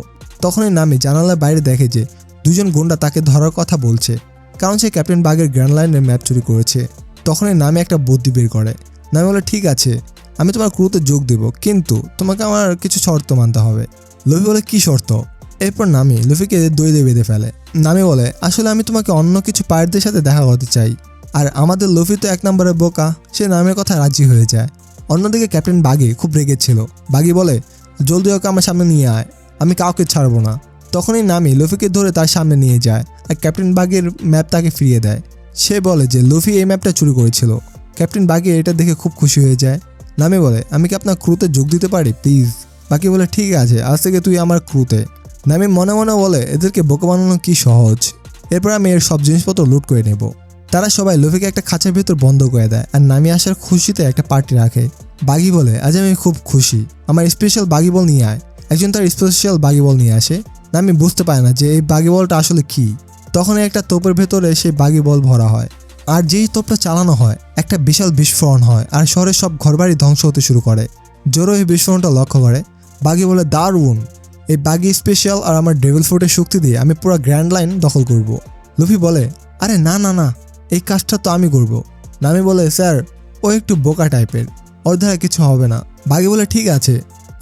তখনই নামি জানালার বাইরে দেখে যে দুজন গুন্ডা তাকে ধরার কথা বলছে, কারণ সে ক্যাপ্টেন বাগের গ্র্যান্ড লাইনের ম্যাপ চুরি করেছে। তখনই নামি একটা বুদ্ধি বের করে। নামি বলে, ঠিক আছে, আমি তোমার ক্রুতে যোগ দেব, কিন্তু তোমাকে আমার কিছু শর্ত মানতে হবে। লুফি বলে, কি শর্ত? এরপর নামি লুফিকে দই দিয়ে বেঁধে ফেলে। নামি বলে, আসলে আমি তোমাকে অন্য কিছু পাইরেটদের সাথে দেখা করতে চাই, আর আমাদের লুফি তো 1 নম্বরের বোকা, সে নামের কথা রাজি হয়ে যায়। অন্যদিকে ক্যাপ্টেন বাগি খুব রেগেছিল। বাগি বলে, জলদি ওকে আমার সামনে নিয়ে আয়, আমি কাউকে ছাড়বো না। তখনই নামি লুফিকে ধরে তার সামনে নিয়ে যায় আর ক্যাপ্টেন বাগির ম্যাপ তাকে ফিরিয়ে দেয়। সে বলে যে লুফি এই ম্যাপটা চুরি করেছিল। ক্যাপ্টেন বাগি এটা দেখে খুব খুশি হয়ে যায়। নামি বলে, আমি কি আপনার ক্রুতে যোগ দিতে পারি প্লিজ? বাকি বলে, ঠিক আছে, আজ থেকে তুই আমার ক্রুতে। নামি মনে মনে বলে, এদেরকে বোকা বানানো কি সহজ, এরপর আমি এর সব জিনিসপত্র লুট করে নেব। তারা সবাই লুফিকে একটা খাঁচার ভেতর বন্ধ করে দেয় আর নামি আসার খুশিতে একটা পার্টি রাখে। বাগি বলে, আজ আমি খুব খুশি, আমার স্পেশাল বাগি বল নিয়ে আয়। একজন তার স্পেশাল বাগি বল নিয়ে আসে। নামি বুঝতে পারে না যে এই বাগি বলটা আসলে কি। তখন একটা তোপের ভেতরে সেই বাগি বল ভরা হয়, আর যেই তোপটা চালানো হয় একটা বিশাল বিস্ফোরণ হয় আর শহরের সব ঘরবাড়ি ধ্বংস হতে শুরু করে। জোরো এই বিস্ফোরণটা লক্ষ্য করে। বাগি বলে, দারুণ, এই বাগি স্পেশাল আর আমার ডেভিল ফ্রুটের শক্তি দিয়ে আমি পুরো গ্র্যান্ড লাইন দখল করব। লুফি বলে, আরে না না না, এই কাজটা তো আমি করব। নামি বলে, স্যার ও একটু বোকা টাইপের, ওর দ্বারা কিছু হবে না। বাগি বলে, ঠিক আছে,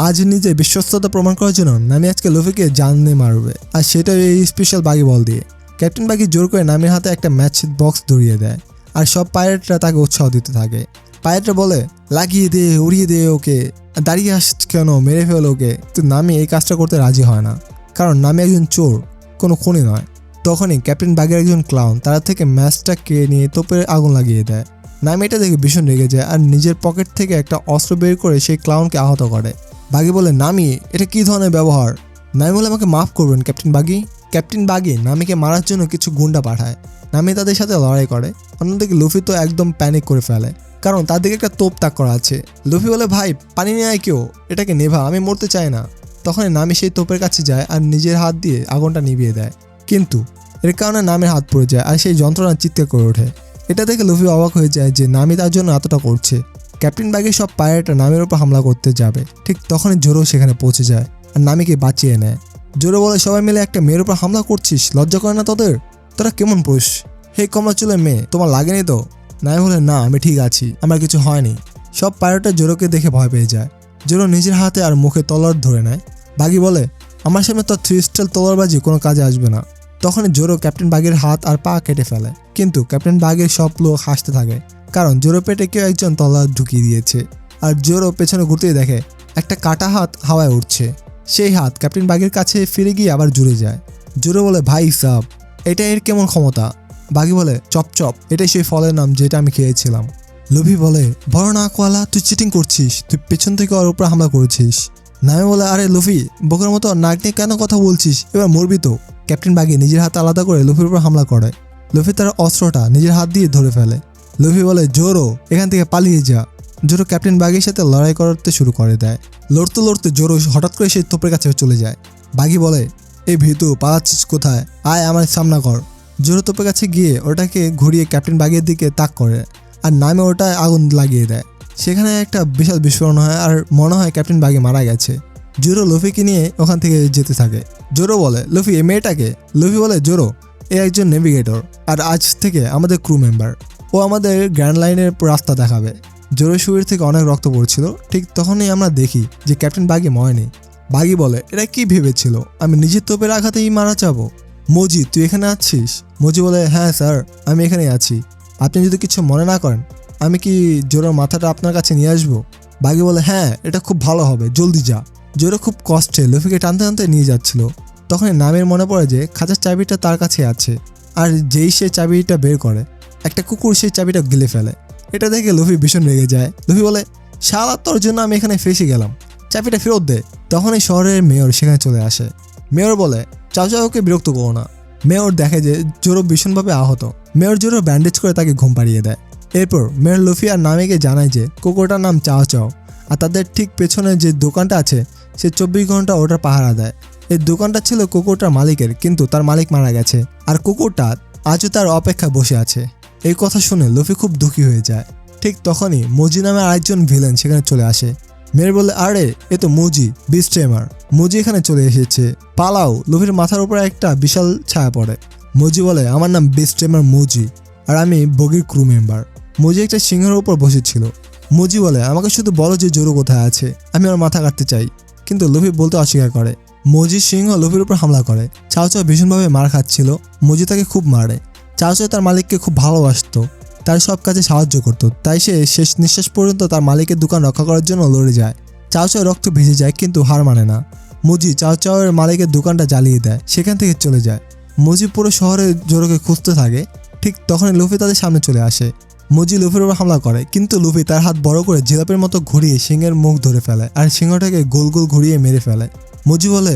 আজ নিজে বিশ্বস্ততা প্রমাণ করার জন্য নামি আজকে লুফিকে জান দিয়ে মারবে, আর সেটা এই স্পেশাল বাগি বল দিয়ে। ক্যাপ্টেন বাগি জোর করে নামির হাতে একটা ম্যাচ বক্স ধরিয়ে দেয় আর সব পাইরেটরা তাকে উৎসাহ দিতে থাকে। পাইরেটরা বলে, লাগিয়ে দে, উড়িয়ে দে ওকে, দাঁড়িয়ে আস কেন, মেরে ফেল ওকে। তো নামি এই কাজটা করতে রাজি হয় না, কারণ নামি একজন চোর, কোনো খুনি নয়। তখনই ক্যাপ্টেন বাগের একজন ক্লাউন তারা থেকে ম্যাচটা কেড়ে নিয়ে তোপের আগুন লাগিয়ে দেয়। নামি এটা দেখে ভীষণ রেগে যায় আর নিজের পকেট থেকে একটা অস্ত্র বের করে সেই ক্লাউনকে আহত করে। বাগি বলে, নামি এটা কি ধরনের ব্যবহার? নামি বলে, আমাকে মাফ করবেন ক্যাপ্টেন বাগি। ক্যাপ্টেন বাগি নামিকে মারার জন্য কিছু গুন্ডা পাঠায়। নামি তাদের সাথে লড়াই করে। অন্যদিকে লুফি তো একদম প্যানিক করে ফেলে, কারণ তার দিকে একটা তোপ তাক করা আছে। লুফি বলে, ভাই পানি নিয়ে আয় কেউ, এটাকে নেভা, আমি মরতে চাই না। তখন নামি সেই তোপের কাছে যায় আর নিজের হাত দিয়ে আগুনটা নিভিয়ে দেয়, কিন্তু এর কারণে নামের হাত পড়ে যায় আর সেই যন্ত্রণা চিৎকার করে ওঠে। এটা দেখে লুফি অবাক হয়ে যায় যে নামি তার জন্য এতটা করছে। ক্যাপ্টেন বাগি সব পাইরেটরা নামের উপর হামলা করতে যাবে, ঠিক তখনই জোরো সেখানে পৌঁছে যায় আর নামিকে বাঁচিয়ে নেয়। জোরো বলে, সবাই মিলে একটা মেয়ের উপর হামলা করছিস, লজ্জা করে না তোদের? তোরা কেমন পুরুষ, হে কমলা চুলের মেয়ে, তোমার লাগেনি তো? নামি বলে, না আমি ঠিক আছি, আমার কিছু হয়নি। সব পাইরেটরা জোরোকে দেখে ভয় পেয়ে যায়। জোরো নিজের হাতে আর মুখে তলোয়ার ধরে নেয়। বাগি বলে, আমার সামনে তো 3 স্টাইল তলোয়ারবাজি কোনো কাজে আসবে না। তখনই জোরো ক্যাপ্টেন বাগের হাত আর পা কেটে ফেলে, কিন্তু ক্যাপ্টেন বাগের সব লোক হাসতে থাকে, কারণ জোরো পেটে কেউ একজন তলোয়ার ঢুকিয়ে দিয়েছে। আর জোরো পেছনে ঘুরতেই দেখে একটা কাটা হাত হাওয়ায় উঠছে। সেই হাত ক্যাপ্টেন বাগের কাছে ফিরে গিয়ে আবার জুড়ে যায়। জোরো বলে, ভাই সাব এটা এর কেমন ক্ষমতা? বাগি বলে, চপ চপ, এটাই সেই ফলের নাম যেটা আমি খেয়েছিলাম। লুফি বলে, বড় নাকওয়ালা, তুই চিটিং করছিস, তুই পেছন থেকে ওর উপর হামলা করেছিস। নামি বলে, আরে লুফি বোকার মতো নাক নিয়ে কেন কথা বলছিস, এবার মরবি তো। ক্যাপ্টেন বাগি নিজের হাত আলাদা করে লুফির উপর হামলা করে। লুফি তার অস্ত্রটা নিজের হাত দিয়ে ধরে ফেলে। লুফি বলে, জোরো এখান থেকে পালিয়ে যা। জোরো ক্যাপ্টেন বাগির সাথে লড়াই করতে শুরু করে দেয়। লড়তে লড়তে জোরো হঠাৎ করে সেই তোপের কাছে চলে যায়। বাগি বলে, এই ভীতু পালাচ্ছিস কোথায়, আয় আমার সামনা কর। জোরো তোপের কাছে গিয়ে ওটাকে ঘুরিয়ে ক্যাপ্টেন বাগির দিকে তাক করে আর নামে ওটায় আগুন লাগিয়ে দেয়। সেখানে একটা বিশাল বিস্ফোরণ হয় আর মনে হয় ক্যাপ্টেন বাগি মারা গেছে। জোরো লুফিকে নিয়ে ওখান থেকে যেতে থাকে। জোরো বলে, লুফি এই মেয়েটাকে? লুফি বলে, জোরো এ একজন নেভিগেটর আর আজ থেকে আমাদের ক্রু মেম্বার, ও আমাদের গ্র্যান্ড লাইনের রাস্তা দেখাবে। জোরো শরীর থেকে অনেক রক্ত পড়ছিল। ঠিক তখনই আমরা দেখি যে ক্যাপ্টেন বাগি মরেনি। বাগি বলে, এটা কি ভেবেছিল আমি নিজের তোপের আঘাতেই মারা যাবো? মজি তুই এখানে আছিস? মজি বলে, হ্যাঁ স্যার আমি এখানেই আছি, আপনি যদি কিছু মনে না করেন আমি কি জোরোর মাথাটা আপনার কাছে নিয়ে আসবো? বাগি বলে, হ্যাঁ এটা খুব ভালো হবে, জলদি যা। জোরো খুব কষ্টে লুফিকে টানতে টানতে নিয়ে যাচ্ছিল। তখন নামের মনে পড়ে যে খাঁচার চাবিটা তার কাছে আছে, আর যেই সে চাবিটা বের করে একটা কুকুর সেই চাবিটা গিলে ফেলে। এটা দেখে লুফি ভীষণ রেগে যায়। লুফি বলে, শালা তোর জন্য আমি এখানে ফেসে গেলাম, চাবিটা ফেরত দে। তখন এই শহরের মেয়র সেখানে চলে আসে। মেয়র বলে, চাচা ওকে বিরক্ত করো না। মেয়র দেখে যে জোরো ভীষণভাবে আহত। মেয়র জোরো ব্যান্ডেজ করে তাকে ঘুম পাড়িয়ে দেয়। এরপর মেয়র লুফি আর নামিকে জানায় যে কুকুরটার নাম চাও চাও, আর তাদের ঠিক পেছনে যে দোকানটা আছে সে 24 ঘন্টা ওটার পাহারা দেয়। এই দোকানটা ছিল কুকুরটার মালিকের, কিন্তু তার মালিক মারা গেছে আর কুকুরটা আজও তার অপেক্ষায় বসে আছে। এই কথা শুনে লুফি খুব দুঃখী হয়ে যায়। ঠিক তখনই মুজি নামে আরেকজন ভিলেন সেখানে চলে আসে। মেয়র বলে, আরে এ তো মুজি বিস্ট্রেমার। মুজি এখানে চলে এসেছে, পালাও। লুফির মাথার উপরে একটা বিশাল ছায়া পড়ে। মুজি বলে, আমার নাম বিস্ট্রেমার মুজি, আর আমি বগির ক্রু মেম্বার। মুজি একটা সিংহের উপর বসেছিল। মুজি বলে, আমাকে শুধু বলো যে জোরো কোথায় আছে, আমি ওর মাথা কাটতে চাই। কিন্তু লুফি বলতে অস্বীকার করে। মুজি সিংহ লুফির উপর হামলা করে। চাও চাও ভীষণভাবে মার খাচ্ছিল। মুজি তাকে খুব মারে। চাও চাও তার মালিককে খুব ভালোবাসতো, তার সব কাজে সাহায্য করত, তাই সে শেষ নিঃশ্বাস পর্যন্ত তার মালিকের দোকান রক্ষা করার জন্য লড়ে যায়। চাও চাও রক্ত ভিজে যায় কিন্তু হার মানে না। মুজি চাও চাওয়ের মালিকের দোকানটা জ্বালিয়ে দেয়, সেখান থেকে চলে যায়। মুজি পুরো শহরে জোরোকে খুঁজতে থাকে। ঠিক তখনই লুফি তাদের সামনে চলে আসে। মুজি লুফির উপর হামলা করে, কিন্তু লুফি তার হাত বড় করে জিলাপের মতো ঘুরিয়ে সিংহের মুখ ধরে ফেলে আর সিংহটাকে গোল গোল ঘুরিয়ে মেরে ফেলে। মুজি বলে,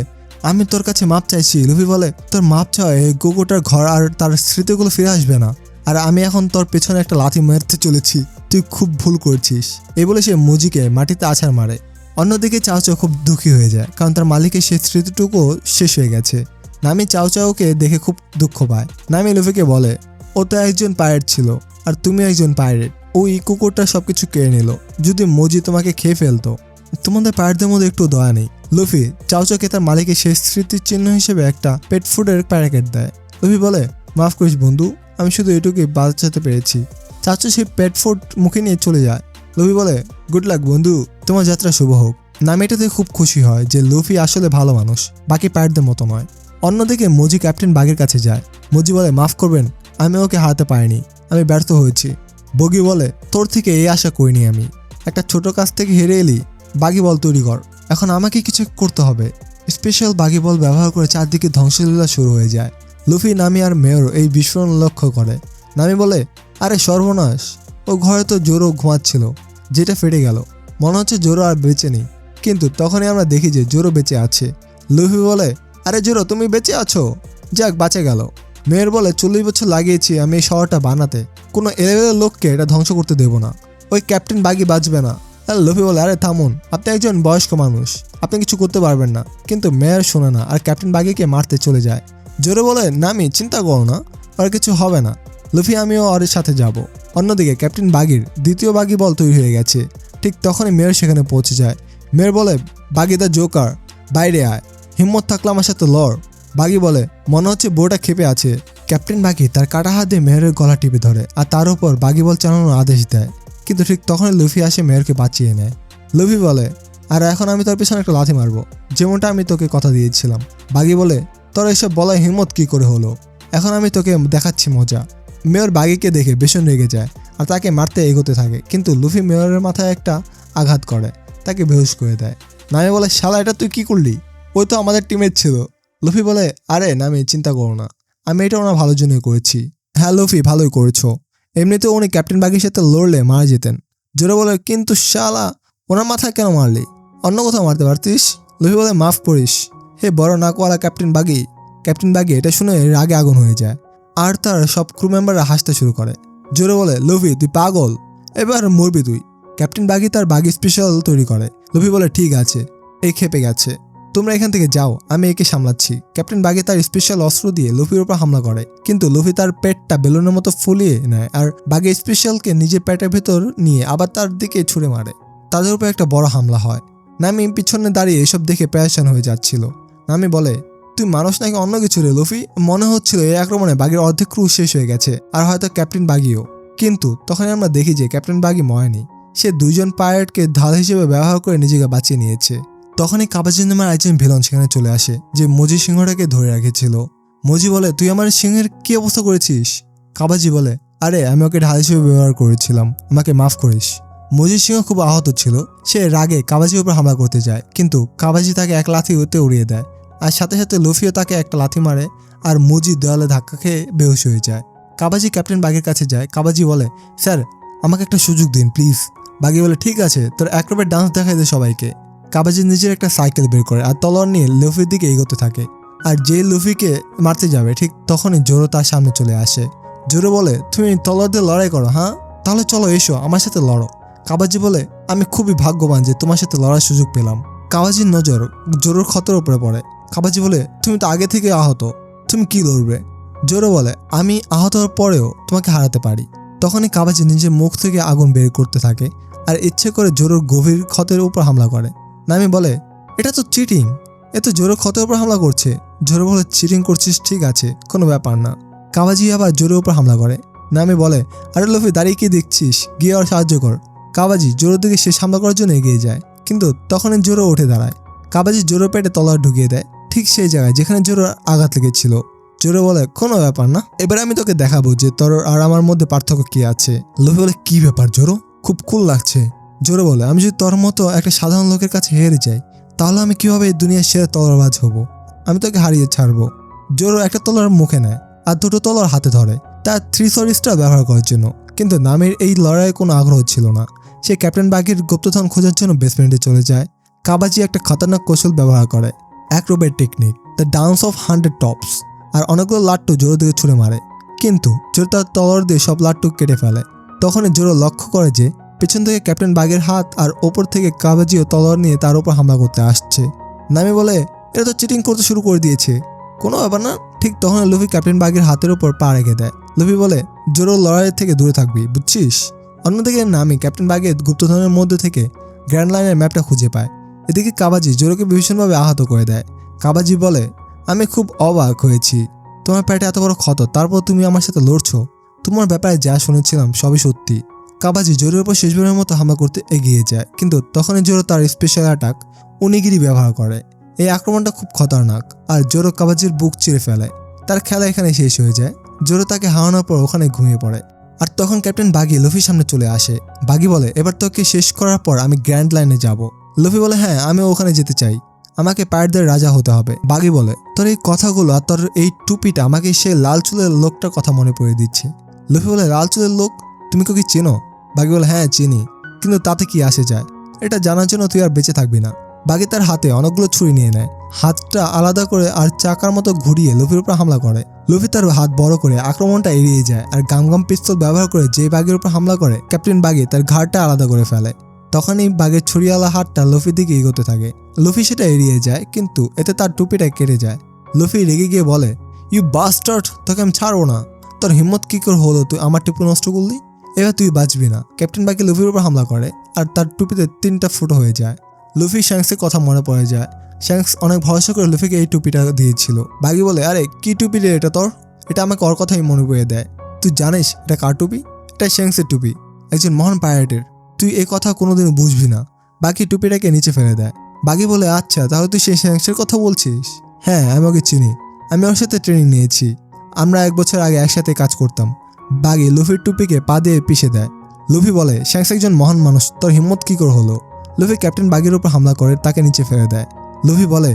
আমি তোর কাছে মাপ চাইছি। লুফি বলে, তোর মাপ চাওয়া এই কুকুরটার ঘর আর তার স্মৃতিগুলো ফিরে আসবে না, আর আমি এখন তোর পেছনে একটা লাথি মারতে চলেছি, তুই খুব ভুল করছিস। এই বলে সে মুজিকে মাটিতে আছাড় মারে। অন্যদিকে চাও চাও খুব দুঃখী হয়ে যায়, কারণ তার মালিকের সেই স্মৃতিটুকু শেষ হয়ে গেছে। নামি চাও চাওকে দেখে খুব দুঃখ পায়। নামি লুফিকে বলে, ও তো একজন পাইরেট ছিল আর তুমি একজন পাইরেট, ওই কুকুরটা সবকিছু কেড়ে নিল। যদি মুজি তোমাকে খেয়ে ফেলতো, তোমাদের পাইরেটদের মধ্যে একটু দয়া নেই। লুফি চাও চাওকে তার মালিকের শেষ স্মৃতির চিহ্ন হিসেবে একটা পেট ফুডের প্যাকেট দেয়। লুফি বলে, মাফ করিস বন্ধু, আমি শুধু এটুকুই বাঁচাতে পেরেছি। চাচু সেই পেট ফুড মুখে নিয়ে চলে যায়। লুফি বলে, গুড লাক বন্ধু, তোমার যাত্রা শুভ হোক। নামি এটাতে খুব খুশি হয় যে লুফি আসলে ভালো মানুষ, বাকি পাইরেটদের মতো নয়। অন্যদিকে মুজি ক্যাপ্টেন বাগের কাছে যায়। মুজি বলে, মাফ করবেন, আমি ওকে হারাতে পারিনি, আমি ব্যর্থ হয়েছি। বগি বলে, তোর থেকে এই আশা করিনি আমি, একটা ছোট কাজ থেকে হেরে এলি। বাগি বল তৈরি কর, এখন আমাকে কিছু করতে হবে। স্পেশাল বাগি বল ব্যবহার করে চারদিকে ধ্বংসলীলা শুরু হয়ে যায়। লুফি, নামি আর মেয়র এই বিস্ফোরণ লক্ষ্য করে। নামি বলে, আরে সর্বনাশ, ও ঘরে তো জোরো ঘুমাচ্ছিল, যেটা ফেটে গেল। মনে হচ্ছে জোরো আর বেঁচে নেই। কিন্তু তখনই আমরা দেখি যে জোরো বেঁচে আছে। লুফি বলে, আরে জোরো তুমি বেঁচে আছো, যাক বাঁচে গেল। মেয়র বলে, 40 বছর লাগিয়েছি আমি এই শহরটা বানাতে, কোনো এলেবেলের লোককে এটা ধ্বংস করতে দেবো না। ওই ক্যাপ্টেন বাগি বাঁচবে না। আর লুফি বলে, আরে থামুন, আপনি একজন বয়স্ক মানুষ, আপনি কিছু করতে পারবেন না। কিন্তু মেয়র শোনে না আর ক্যাপ্টেন বাগিকে মারতে চলে যায়। জোরে বলে, নামি চিন্তা করো না, আর কিছু হবে না। লুফি আমিও ওর সাথে যাব। অন্যদিকে ক্যাপ্টেন বাগির দ্বিতীয় বাগি বল তৈরি হয়ে গেছে। ঠিক তখনই মেয়র সেখানে পৌঁছে যায়। মেয়র বলে, বাগি দা জোকার, বাইরে আয়, হিম্মত থাকলে আমার সাথে লড়। বাগি বলে, মনে হচ্ছে বউটা ক্ষেপে আছে। ক্যাপ্টেন বাগি তার কাটা হাত দিয়ে মেয়রের গলা টিপে ধরে আর তার উপর বাগি বল চালানোর আদেশ দেয়। কিন্তু ঠিক তখনই লুফি আসে মেয়রকে বাঁচিয়ে নেয়। লুফি বলে, আর এখন আমি তোর পিছনে একটা লাথি মারবো, যেমনটা আমি তোকে কথা দিয়েছিলাম। বাগি বলে, তোর এসব বলার হিম্মত কি করে হলো, এখন আমি তোকে দেখাচ্ছি মজা। মেয়র বাগিকে দেখে ভীষণ রেগে যায় আর তাকে মারতে এগোতে থাকে, কিন্তু লুফি মেয়রের মাথায় একটা আঘাত করে, তাকে বেহুশ করে দেয়। নামি বলে, শালা এটা তুই কি করলি, ওই তো আমাদের টিমের ছিল। লুফি বলে, আরে নামি চিন্তা করো না, আমি এটা ওনার ভালোর জন্যই করেছি। হ্যাঁ লুফি, ভালোই করেছো, এমনিতেও উনি ক্যাপ্টেন বাগির সাথে লড়লে মারা যেতেন। জোরে বলে, কিন্তু শালা ওনার মাথায় কেন মারলি, অন্য কোথাও মারতে পারতিস। লুফি বলে, মাফ করিস হে বড় নাকওয়ালা ক্যাপ্টেন বাগি। ক্যাপ্টেন বাগি এটা শুনে রাগে আগুন হয়ে যায় আর তার সব ক্রু মেম্বাররা হাসতে শুরু করে। জোরে বলে, লুফি তুই পাগল, এবার মরবি তুই। ক্যাপ্টেন বাগি তার বাগি স্পেশাল তৈরি করে। লুফি বলে, ঠিক আছে, এই খেপে গেছে, তোমরা এখান থেকে যাও, আমি একে সামলাচ্ছি। ক্যাপ্টেন বাগি তার স্পেশাল অস্ত্র দিয়ে লুফির উপর হামলা করে, কিন্তু লুফি তার পেটটা বেলুনের মতো ফুলিয়ে নেয় আর বাগি স্পেশালকে নিজের পেটের ভেতর নিয়ে আবার তার দিকে ছুঁড়ে মারে। তাদের উপর একটা বড় হামলা হয়। নামি পিছনে দাঁড়িয়ে এসব দেখে প্যারেশান হয়ে যাচ্ছিল। নামি বলে, তুই মানুষ নাকি অন্য কিছু রে লুফি, মনে হচ্ছিল এই আক্রমণে বাগির অর্ধেক ক্রু শেষ হয়ে গেছে আর হয়তো ক্যাপ্টেন বাগিও। কিন্তু তখন আমরা দেখি যে ক্যাপ্টেন বাগি মরেনি, সে দুইজন পাইরেটকে ঢাল হিসেবে ব্যবহার করে নিজেকে বাঁচিয়ে নিয়েছে। তখনই কাবাজি নামের একজন ভিলন সেখানে চলে আসে, যে মুজি সিংহটাকে ধরে রেখেছিল। মুজি বলে, তুই আমার সিংহের কি অবস্থা করেছিস। কাবাজি বলে, আরে আমি ওকে ঢাল হিসেবে ব্যবহার করেছিলাম, আমাকে মাফ করিস। মুজি সিংহ খুব আহত ছিল, সে রাগে কাবাজির উপর হামলা করতে যায়, কিন্তু কাবাজি তাকে এক লাথিতে উড়িয়ে দেয় আর সাথে সাথে লুফিও তাকে একটা লাথি মারে আর মুজি দেওয়ালে ধাক্কা খেয়ে বেহুশ হয়ে যায়। কাবাজি ক্যাপ্টেন বাগের কাছে যায়। কাবাজি বলে, স্যার আমাকে একটা সুযোগ দিন প্লিজ। বাগি বলে ঠিক আছে, তোর অ্যাক্রোব্যাট ডান্স দেখাই দে সবাইকে। কাবাজি নিজের একটা সাইকেল বের করে আর তলোয়ার নিয়ে লুফির দিকে এগোতে থাকে। আর যে লুফিকে মারতে যাবে ঠিক তখনই জোরো তার সামনে চলে আসে। জোরো বলে তুমি তলোয়ার দিয়ে লড়াই করো, হ্যাঁ তাহলে চলো এসো আমার সাথে লড়ো। কাবাজি বলে আমি খুবই ভাগ্যবান যে তোমার সাথে লড়ার সুযোগ পেলাম। কাবাজির নজর জোরোর ক্ষতের উপরে পড়ে। কাবাজি বলে তুমি তো আগে থেকে আহত, তুমি কি লড়বে? জোরো বলে আমি আহত হওয়ার পরেও তোমাকে হারাতে পারি। তখনই কাবাজি নিজের মুখ থেকে আগুন বের করতে থাকে আর ইচ্ছে করে জোরোর গভীর ক্ষতের উপর হামলা করে। নামি বলে এটা তো চিটিং, এ তো জোরো ক্ষতের উপর হামলা করছে। জোরো বলে চিটিং করছিস ঠিক আছে, কোনো ব্যাপার না। কাবাজি আবার জোরের উপর হামলা করে। নামি বলে আরে লুফি দাঁড়িয়ে কি দেখছিস, গিয়ে আর সাহায্য কর। কাবাজি জোরোর দিকে শেষ হামলা করার জন্য এগিয়ে যায়, কিন্তু তখনই জোরো উঠে দাঁড়ায়। কাবাজি জোরোর পেটে তলোয়ার ঢুকিয়ে দেয় ঠিক সেই জায়গায় যেখানে জোরোর আঘাত লেগেছিল। জোরো বলে কোনো ব্যাপার না, এবার আমি তোকে দেখাবো যে তোর আর আমার মধ্যে পার্থক্য কি আছে। লুফি বলে কি ব্যাপার জোরো, খুব কুল লাগছে। জোরো বলে আমি যদি তোর মতো একটা সাধারণ লোকের কাছে হেরে যাই তাহলে আমি কিভাবে এই দুনিয়ার সেরা তলোয়ারবাজ হব? আমি তোকে হারিয়ে ছাড়বো। জোরো একটা তলোয়ার মুখে নেয় আর দুটো তলোয়ার হাতে ধরে তার 3 সরি স্টার ব্যবহার করার জন্য, কিন্তু নামের এই লড়াইয়ে কোনো আগ্রহ ছিল না। সে ক্যাপ্টেন বাগির গুপ্তধন খোঁজার জন্য বেসমেন্টে চলে যায়। কাবাজি একটা খতরনাক কৌশল ব্যবহার করে, acrobat technique, the dance of 100 tops, আর অনেকগুলো লাট্টু জোরো দিকে ছুঁড়ে মারে, কিন্তু জোরো তার তলোয়ার দিয়ে সব লাট্টু কেটে ফেলে। তখনই জোরো লক্ষ্য করে যে পেছন থেকে ক্যাপ্টেন বাগের হাত আর ওপর থেকে কাবাজিও তলোয়ার নিয়ে তার উপর হামলা করতে আসছে। নামি বলে এটা তো চিটিং করতে শুরু করে দিয়েছে, কোনো ব্যাপার না। ঠিক তখন লুফি ক্যাপ্টেন বাগের হাতের উপর পা রেখে দেয়। লুফি বলে জোরো লড়াইয়ের থেকে দূরে থাকবি, বুঝছিস? অন্যদিকে নামি ক্যাপ্টেন বাগের গুপ্তধনের মধ্যে থেকে গ্র্যান্ড লাইনের ম্যাপটা খুঁজে পায়। এদিকে কাবাজি জোরোকে ভীষণভাবে আহত করে দেয়। কাবাজি বলে আমি খুব অবাক হয়েছি, তোমার পেটে এত বড় ক্ষত, তারপর তুমি আমার সাথে লড়ছো। তোমার ব্যাপারে যা শুনেছিলাম সবই সত্যি। কাবাজি জোরোর উপর শেষবারের মতো হামলা করতে এগিয়ে যায়, কিন্তু তখনই জোরো তার স্পেশাল অ্যাটাক উনিগিরি ব্যবহার করে। এই আক্রমণটা খুব খতরনাক আর জোরো কাবাজির বুক চিরে ফেলে। তার খেলা এখানে শেষ হয়ে যায়। জোরো তাকে হারানোর পর ওখানে ঘুমিয়ে পড়ে। আর তখন ক্যাপ্টেন বাগি লুফির সামনে চলে আসে। বাগি বলে এবার তোকে শেষ করার পর আমি গ্র্যান্ড লাইনে যাব। লুফি বলে হ্যাঁ আমিও ওখানে যেতে চাই, আমাকে পাইরেটদের রাজা হতে হবে। বাগি বলে তোর এই কথাগুলো আর তোর এই টুপিটা আমাকে সেই লাল চুলের লোকটার কথা মনে পড়ে দিচ্ছে। লুফি বলে লাল চুলের লোক, তুমি কি চেনো? বাগি বলে হ্যাঁ চিনি, কিন্তু তাতে কি আসে যায়, এটা জানার জন্য তুই আর বেঁচে থাকবি না। বাগি তার হাতে অনেকগুলো ছুরি নিয়ে নেয়, হাতটা আলাদা করে আর চাকার মতো ঘুরিয়ে লুফির উপর হামলা করে। লুফি তার হাত বড় করে আক্রমণটা এড়িয়ে যায় আর গামগাম পিস্তল ব্যবহার করে যে বাগির উপর হামলা করে ক্যাপ্টেন বাগি তার ঘাড়টা আলাদা করে ফেলে। তখনই বাগের ছুরিওয়ালা হাতটা লুফির দিকে এগোতে থাকে। লুফি সেটা এড়িয়ে যায়, কিন্তু এতে তার টুপিটা কেটে যায়। লুফি রেগে গিয়ে বলে ইউ বাস্টার্ড, তোকে আমি ছাড়বো না। তোর হিম্মত কি করে হলো তুই আমার টুপি নষ্ট করলি? এবার তুই বাঁচবি না। ক্যাপ্টেন বাগি লুফির উপর হামলা করে আর তার টুপিতে 3টা ফুটো হয়ে যায়। লুফি শ্যাঙ্কসের কথা মনে পড়ে যায়। শ্যাঙ্কস অনেক ভরসা করে লুফিকে এই টুপিটা দিয়েছিল। বাগি বলে আরে কি টুপি রে এটা তোর? এটা আমাকে ওর কথাই মনে পড়ে দেয়। তুই জানিস এটা কার টুপি? এটা শ্যাঙ্কসের টুপি, একজন মহান পাইরেটের। তুই এই কথা কোনোদিন বুঝবি না। বাকি টুপিটাকে নিচে ফেলে দেয়। বাগি বলে আচ্ছা তাহলে তুই সেই শ্যাঙ্কসের কথা বলছিস? হ্যাঁ আমি ওকে চিনি, আমি ওর সাথে ট্রেনিং নিয়েছি, আমরা 1 বছর আগে একসাথে কাজ করতাম। বাগি লুফির টুপিকে পা দিয়ে পিষে দেয়। লুফি বলে শ্যাঙ্কস একজন মহান মানুষ, তোর হিম্মত কি করে হলো? লুফি ক্যাপ্টেন বাগির উপর হামলা করে তাকে নিচে ফেলে দেয়। লুফি বলে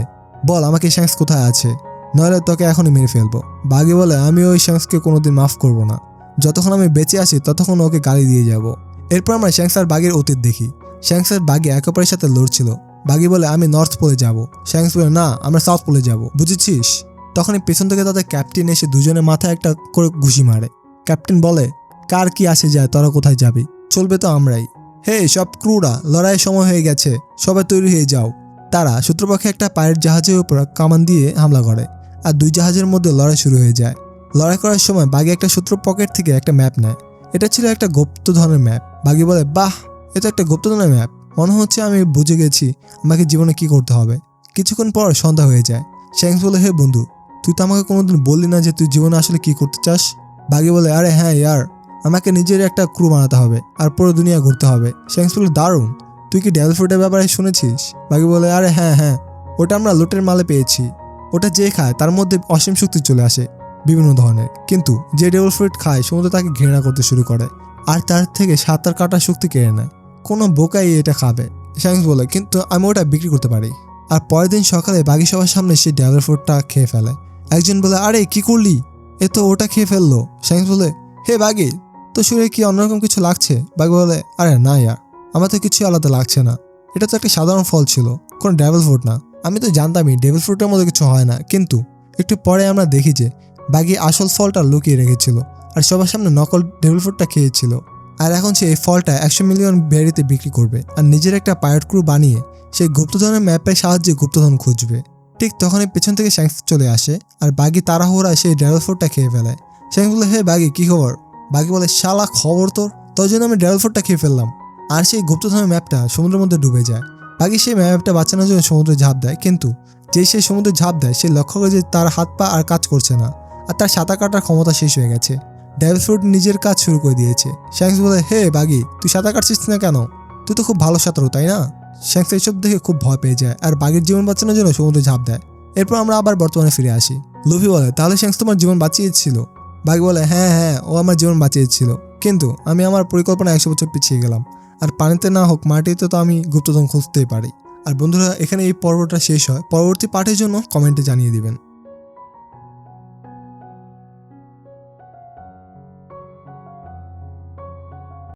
বল আমাকে শ্যাঙ্কস কোথায় আছে, নইলে তোকে এখনই মেরে ফেলবো। বাগি বলে আমি ওই শ্যাঙ্কসকে কোনোদিন মাফ করবো না, যতক্ষণ আমি বেঁচে আছি ততক্ষণ ওকে গালি দিয়ে যাব। এরপর আমরা শ্যাঙ্কস আর বাগির অতীত দেখি। শ্যাঙ্কস আর বাগি একে অপরের সাথে লড়ছিল। বাগি বলে আমি নর্থ পোলে যাব, শ্যাঙ্কস বলে না আমরা সাউথ পোলে যাব, বুঝেছিস? তখনই পেছন থেকে তাদের ক্যাপ্টেন এসে দুজনের মাথায় একটা করে ঘুষি মারে। ক্যাপ্টেন বলে কার কি আসে যায়, তোরা কোথায় যাবি, চলবে তো আমরাই। হে সব ক্রুরা, লড়াইয়ের সময় হয়ে গেছে, সবাই তৈরি হয়ে যাও। তারা শত্রুপক্ষে একটা পাইরেট জাহাজের উপর কামান দিয়ে হামলা করে আর 2 জাহাজের মধ্যে লড়াই শুরু হয়ে যায়। লড়াই করার সময় বাগি একটা শত্রু পকেট থেকে একটা ম্যাপ নেয়। এটা ছিল একটা গুপ্তধনের ম্যাপ। বাগি বলে বাহ, এটা একটা গুপ্তধনের ম্যাপ, মনে হচ্ছে আমি বুঝে গেছি আমাকে জীবনে কি করতে হবে। কিছুক্ষণ পর সন্ধ্যা হয়ে যায়। শ্যাঙ্কস বলে হে বন্ধু, তুই তো আমাকে কোনোদিন বললি না যে তুই জীবনে আসলে কি করতে চাস। বাগি বলে আরে হ্যাঁ ইয়ার, আমাকে নিজের একটা ক্রু বানাতে হবে আর পুরো দুনিয়া ঘুরতে হবে। শ্যাঙ্কস বলে দারুণ, তুই কি ডেভিল ফ্রুটের ব্যাপারে শুনেছিস? বাগি বলে আরে হ্যাঁ, ওটা আমরা লুটের মালে পেয়েছি। ওটা যে খায় তার মধ্যে অসীম শক্তি চলে আসে বিভিন্ন ধরনের, কিন্তু যে ডেভিল ফ্রুট খায় সমুদ্র তাকে ঘৃণা করতে শুরু করে আর তার থেকে সাঁতার কাটার শক্তি কেড়ে নেয়। কোনো বোকাই এটা খাবে। শ্যাঙ্কস বলে কিন্তু আমি ওটা বিক্রি করতে পারি। আর পরের দিন সকালে বাগি সবার সামনে সেই ডেভিল ফ্রুটটা খেয়ে ফেলে। একজন বলে আরে কি করলি, এ তো ওটা খেয়ে ফেললো। শ্যাঙ্কস বলে হে বাগি, তো শুনে কি অন্যরকম কিছু লাগছে? বাঘি বলে, আরে না ইয়ার, আমার তো কিছুই আলাদা লাগছে না। এটা তো একটা সাধারণ ফল ছিল, কোনো ডেভিল ফ্রুট না। আমি তো জানতামই ডেভিল ফ্রুটের মধ্যে কিছু হয় না, কিন্তু একটু পরে আমরা দেখি যে বাঘি আসল ফলটা লুকিয়ে রেখেছিল আর সবার সামনে নকল ডেভিল ফ্রুটটা খেয়েছিল। আর এখন সে এই ফলটা 100 মিলিয়ন বেরিতে বিক্রি করবে আর নিজের একটা পাইরেট ক্রু বানিয়ে সেই গুপ্তধনের ম্যাপের সাহায্যে গুপ্তধন খুঁজবে। ঠিক তখনই পেছন থেকে শ্যাংক্স চলে আসে আর বাঘি তাড়াহুড়ায় সেই ডেভিল ফ্রুটটা খেয়ে ফেলে। শ্যাংক্স বলে, হে বাঘি, কি খবর? বাঘি বলে, শালা খবর তোর জন্য আমি ডেভিল ফ্রুটটা খেয়ে ফেললাম। আর সেই গুপ্তধনের ম্যাপটা সমুদ্রের মধ্যে ডুবে যায়। বাঘি সেই ম্যাপটা বাঁচানোর জন্য সমুদ্রে ঝাঁপ দেয়, কিন্তু যে সে সমুদ্রে ঝাঁপ দেয় সে লক্ষ্য করে যে তার হাত পা আর কাজ করছে না আর তার সাঁতার কাটার ক্ষমতা শেষ হয়ে গেছে। ডেভিল ফ্রুট নিজের কাজ শুরু করে দিয়েছে। শ্যাংক্স বলে, হে বাঘি, তুই সাঁতার কাটছিস না কেন? তুই তো খুব ভালো সাঁতারু, তাই না? শ্যাংক্স এইসব দেখে খুব ভয় পেয়ে যায় আর বাঘির জীবন বাঁচানোর জন্য সমুদ্রে ঝাঁপ দেয়। এরপর আমরা আবার বর্তমানে ফিরে আসি। লুফি বলে, তাহলে শ্যাংক্স তোমার জীবন বাঁচিয়েছিল? বাঘি বলে, হ্যাঁ হ্যাঁ, ও আমার জীবন বাঁচিয়েছিল, কিন্তু আমি আমার পরিকল্পনা 100 বছর পিছিয়ে গেলাম। আর পানিতে না হোক মাটিতে তো আমি গুপ্তধন খুঁজতেই পারি। আর বন্ধুরা, এখানে এই পর্বটা শেষ হয়। পরবর্তী পার্টের জন্য কমেন্টে জানিয়ে দিবেন।